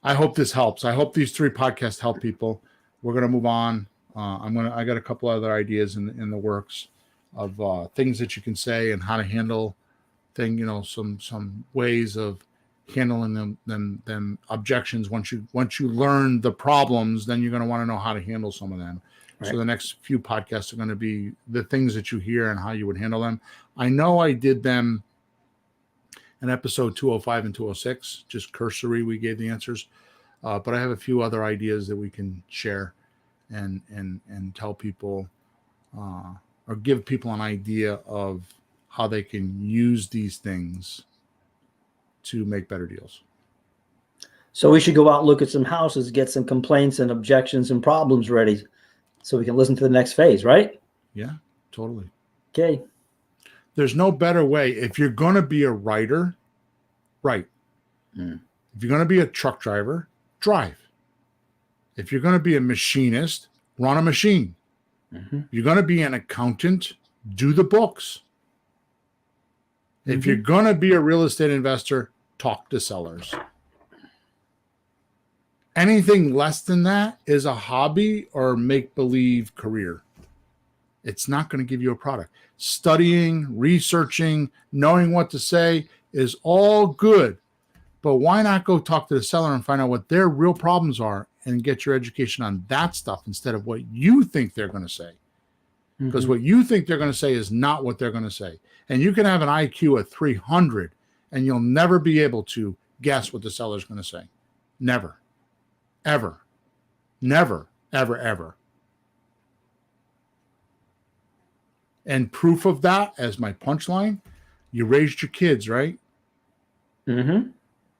I hope this helps. I hope these 3 podcasts help people. We're going to move on. I got a couple other ideas in the works of things that you can say and how to handle some ways of handling them objections. Once you learn the problems, then you're going to want to know how to handle some of them. Right. So the next few podcasts are going to be the things that you hear and how you would handle them. I know I did them in episode 205 and 206, just cursory. We gave the answers, but I have a few other ideas that we can share and tell people or give people an idea of how they can use these things to make better deals. So we should go out and look at some houses, get some complaints and objections and problems ready so we can listen to the next phase, right? Yeah, totally. Okay. There's no better way. If you're going to be a writer, write. If you're going to be a truck driver, drive. If you're going to be a machinist, run a machine. If you're going to be an accountant, do the books. If you're going to be a real estate investor, talk to sellers. Anything less than that is a hobby or make-believe career. It's not going to give you a product. Studying, researching, knowing what to say is all good. But why not go talk to the seller and find out what their real problems are and get your education on that stuff instead of what you think they're going to say? Because what you think they're going to say is not what they're going to say. And you can have an IQ of 300 and you'll never be able to guess what the seller's going to say. Never. Ever. Never, ever, ever. And proof of that, as my punchline, you raised your kids, right? Then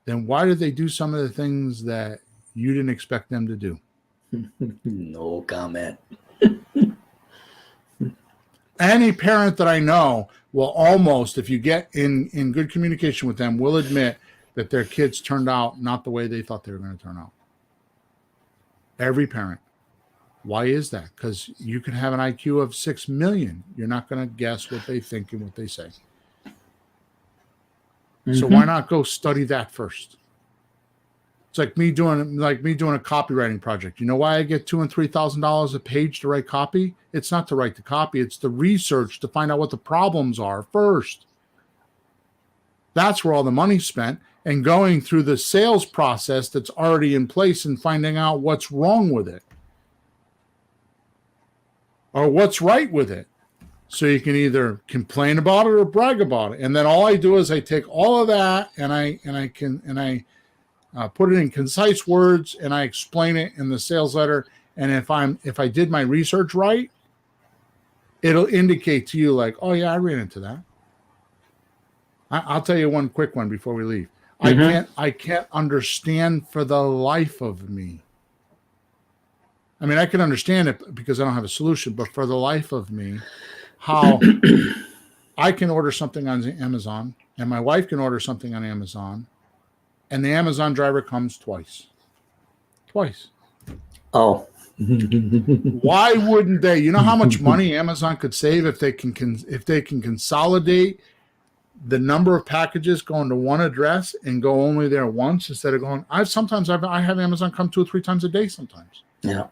why did they do some of the things that you didn't expect them to do? No comment. Any parent that I know will almost, if you get in good communication with them, will admit that their kids turned out not the way they thought they were going to turn out. Every parent. Why is that? Because you can have an IQ of 6 million. You're not going to guess what they think and what they say. So why not go study that first? It's like me doing a copywriting project. You know why I get $2,000 and $3,000 a page to write copy? It's not to write the copy. It's the research to find out what the problems are first. That's where all the money's spent. And going through the sales process that's already in place and finding out what's wrong with it or what's right with it. So you can either complain about it or brag about it. And then all I do is I take all of that and I put it in concise words and I explain it in the sales letter. And if I did my research right, it'll indicate to you like, oh yeah, I ran into that. I'll tell you one quick one before we leave. I can't understand for the life of me. I mean, I can understand it because I don't have a solution, but for the life of me, how I can order something on Amazon and my wife can order something on Amazon and the Amazon driver comes twice. Oh. Why wouldn't they? You know how much money Amazon could save if they can consolidate the number of packages going to one address and go only there once instead of going. I have Amazon come 2 or 3 times a day sometimes. Yeah.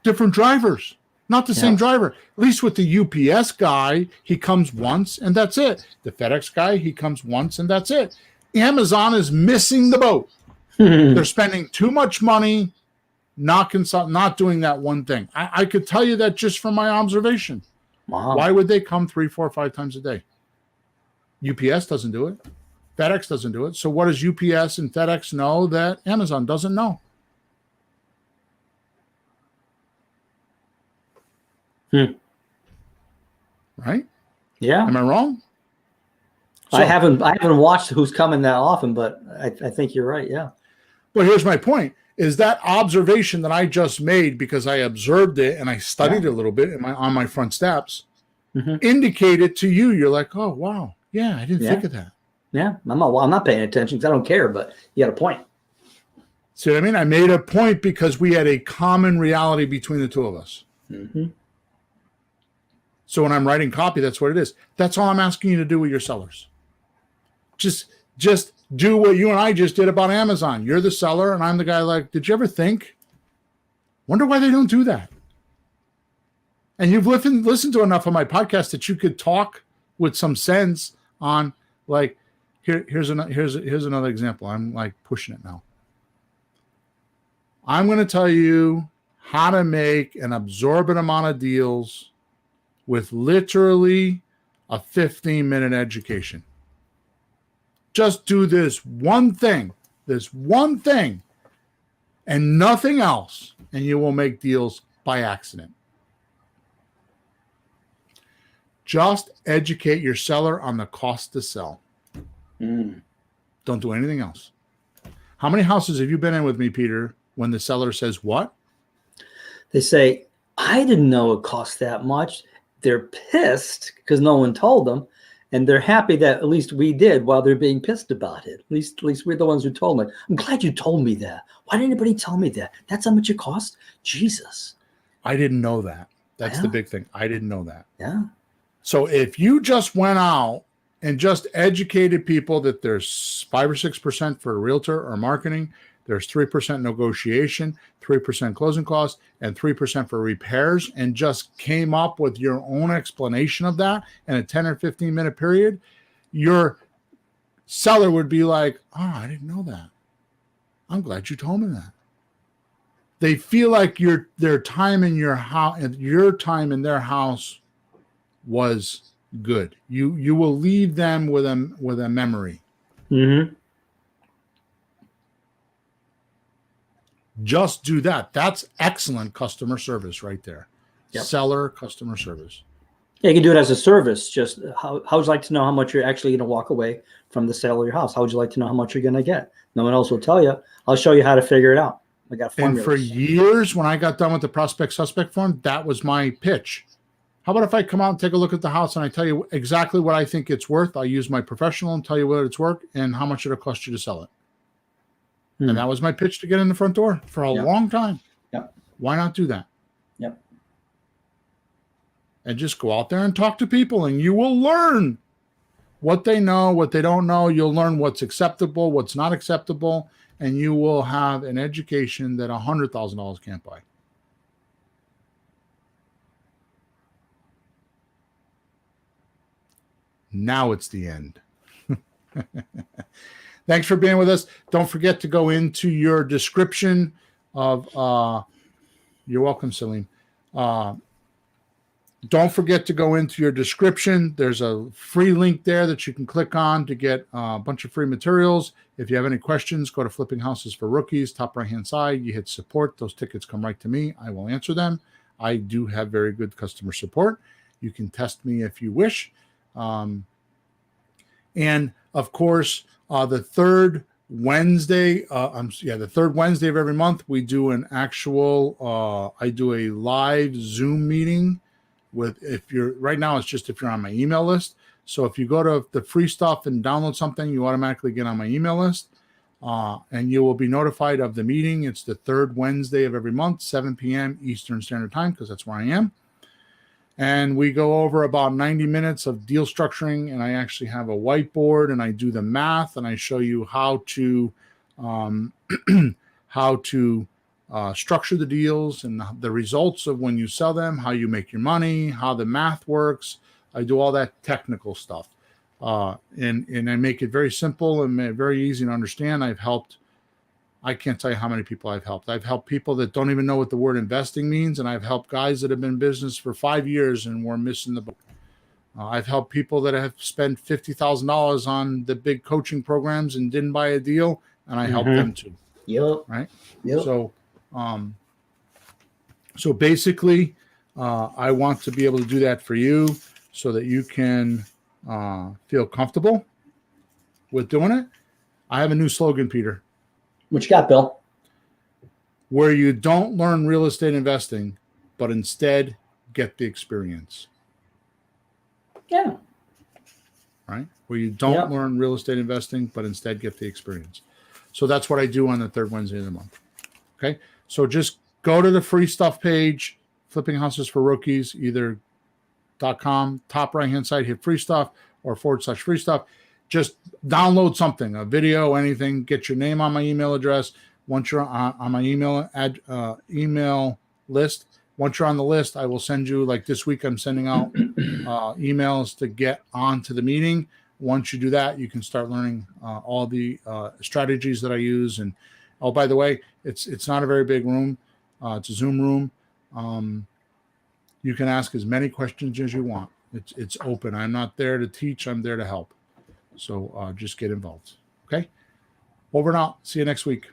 Different drivers, not the same driver. At least with the UPS guy, he comes once and that's it. The FedEx guy, he comes once and that's it. Amazon is missing the boat. They're spending too much money not doing that one thing. I could tell you that just from my observation. Wow. Why would they come 3, 4, 5 times a day? UPS doesn't do it. FedEx doesn't do it. So what does UPS and FedEx know that Amazon doesn't know? Right? Yeah. Am I wrong? So, I haven't watched Who's Coming that often, but I think you're right. Yeah. Well, here's my point. Is that observation that I just made because I observed it and I studied it a little bit on my front steps indicated to you? You're like, oh, wow. Yeah, I didn't think of that. Yeah. I'm not paying attention because I don't care, but you got a point. See what I mean? I made a point because we had a common reality between the two of us. So when I'm writing copy, that's what it is. That's all I'm asking you to do with your sellers. Just do what you and I just did about Amazon. You're the seller and I'm the guy like, did you ever think? Wonder why they don't do that. And you've listened to enough of my podcast that you could talk with some sense on like, here's another example. I'm like pushing it now. I'm going to tell you how to make an absorbent amount of deals with literally a 15-minute education. Just do this one thing, and nothing else, and you will make deals by accident. Just educate your seller on the cost to sell. Don't do anything else. How many houses have you been in with me, Peter, when the seller says what? They say, I didn't know it cost that much. They're pissed because no one told them. And they're happy that at least we did while they're being pissed about it. At least we're the ones who told them. I'm glad you told me that. Why didn't anybody tell me that? That's how much it cost? Jesus. I didn't know that. That's the big thing. I didn't know that. Yeah. So if you just went out and just educated people that there's 5 or 6% for a realtor or marketing, there's 3% negotiation, 3% closing costs, and 3% for repairs, and just came up with your own explanation of that in a 10 or 15-minute period, your seller would be like, oh, I didn't know that. I'm glad you told me that. They feel like their time in your house, your time in their house was good. You will leave them with a memory. Just do that. That's excellent customer service right there. Seller customer service. Yeah, you can do it as a service. Just how would you like to know how much you're actually going to walk away from the sale of your house? How would you like to know how much you're going to get? No one else will tell you. I'll show you how to figure it out. I got formulas. And for years, when I got done with the prospect suspect form, that was my pitch. How about if I come out and take a look at the house and I tell you exactly what I think it's worth? I'll use my professional and tell you what it's worth and how much it'll cost you to sell it. And that was my pitch to get in the front door for a long time. Why not do that? And just go out there and talk to people, and you will learn what they know, what they don't know. You'll learn what's acceptable, what's not acceptable, and you will have an education that $100,000 can't buy. Now it's the end. Thanks for being with us. Don't forget to go into your description of, you're welcome, Celine. Don't forget to go into your description. There's a free link there that you can click on to get a bunch of free materials. If you have any questions, go to Flipping Houses for Rookies, top right-hand side. You hit support. Those tickets come right to me. I will answer them. I do have very good customer support. You can test me if you wish. And of course, the third Wednesday, the third Wednesday of every month, we do an actual, I do a live Zoom meeting with, right now, it's just if you're on my email list. So if you go to the free stuff and download something, you automatically get on my email list, and you will be notified of the meeting. It's the third Wednesday of every month, 7 p.m. Eastern Standard Time, because that's where I am. And we go over about 90 minutes of deal structuring, and I actually have a whiteboard, and I do the math, and I show you how to structure the deals and the results of when you sell them, how you make your money, how the math works. I do all that technical stuff, and I make it very simple and very easy to understand. I can't tell you how many people I've helped. I've helped people that don't even know what the word investing means, and I've helped guys that have been in business for 5 years and were missing the boat. I've helped people that have spent $50,000 on the big coaching programs and didn't buy a deal, and I helped them too. Yep. Right. Yep. So basically, I want to be able to do that for you so that you can feel comfortable with doing it. I have a new slogan, Peter. What you got, Bill? Where you don't learn real estate investing, but instead get the experience. Yeah. Right? Where you don't learn real estate investing, but instead get the experience. So that's what I do on the third Wednesday of the month. Okay? So just go to the free stuff page, Flipping Houses for Rookies, either .com, top right-hand side, hit free stuff or /free stuff. Just download something, a video, anything, get your name on my email address. Once you're on my email list, once you're on the list, I will send you, like this week, I'm sending out emails to get onto the meeting. Once you do that, you can start learning all the strategies that I use. And oh, by the way, it's not a very big room. It's a Zoom room. You can ask as many questions as you want. It's open. I'm not there to teach. I'm there to help. So just get involved. Okay. Over and out. See you next week.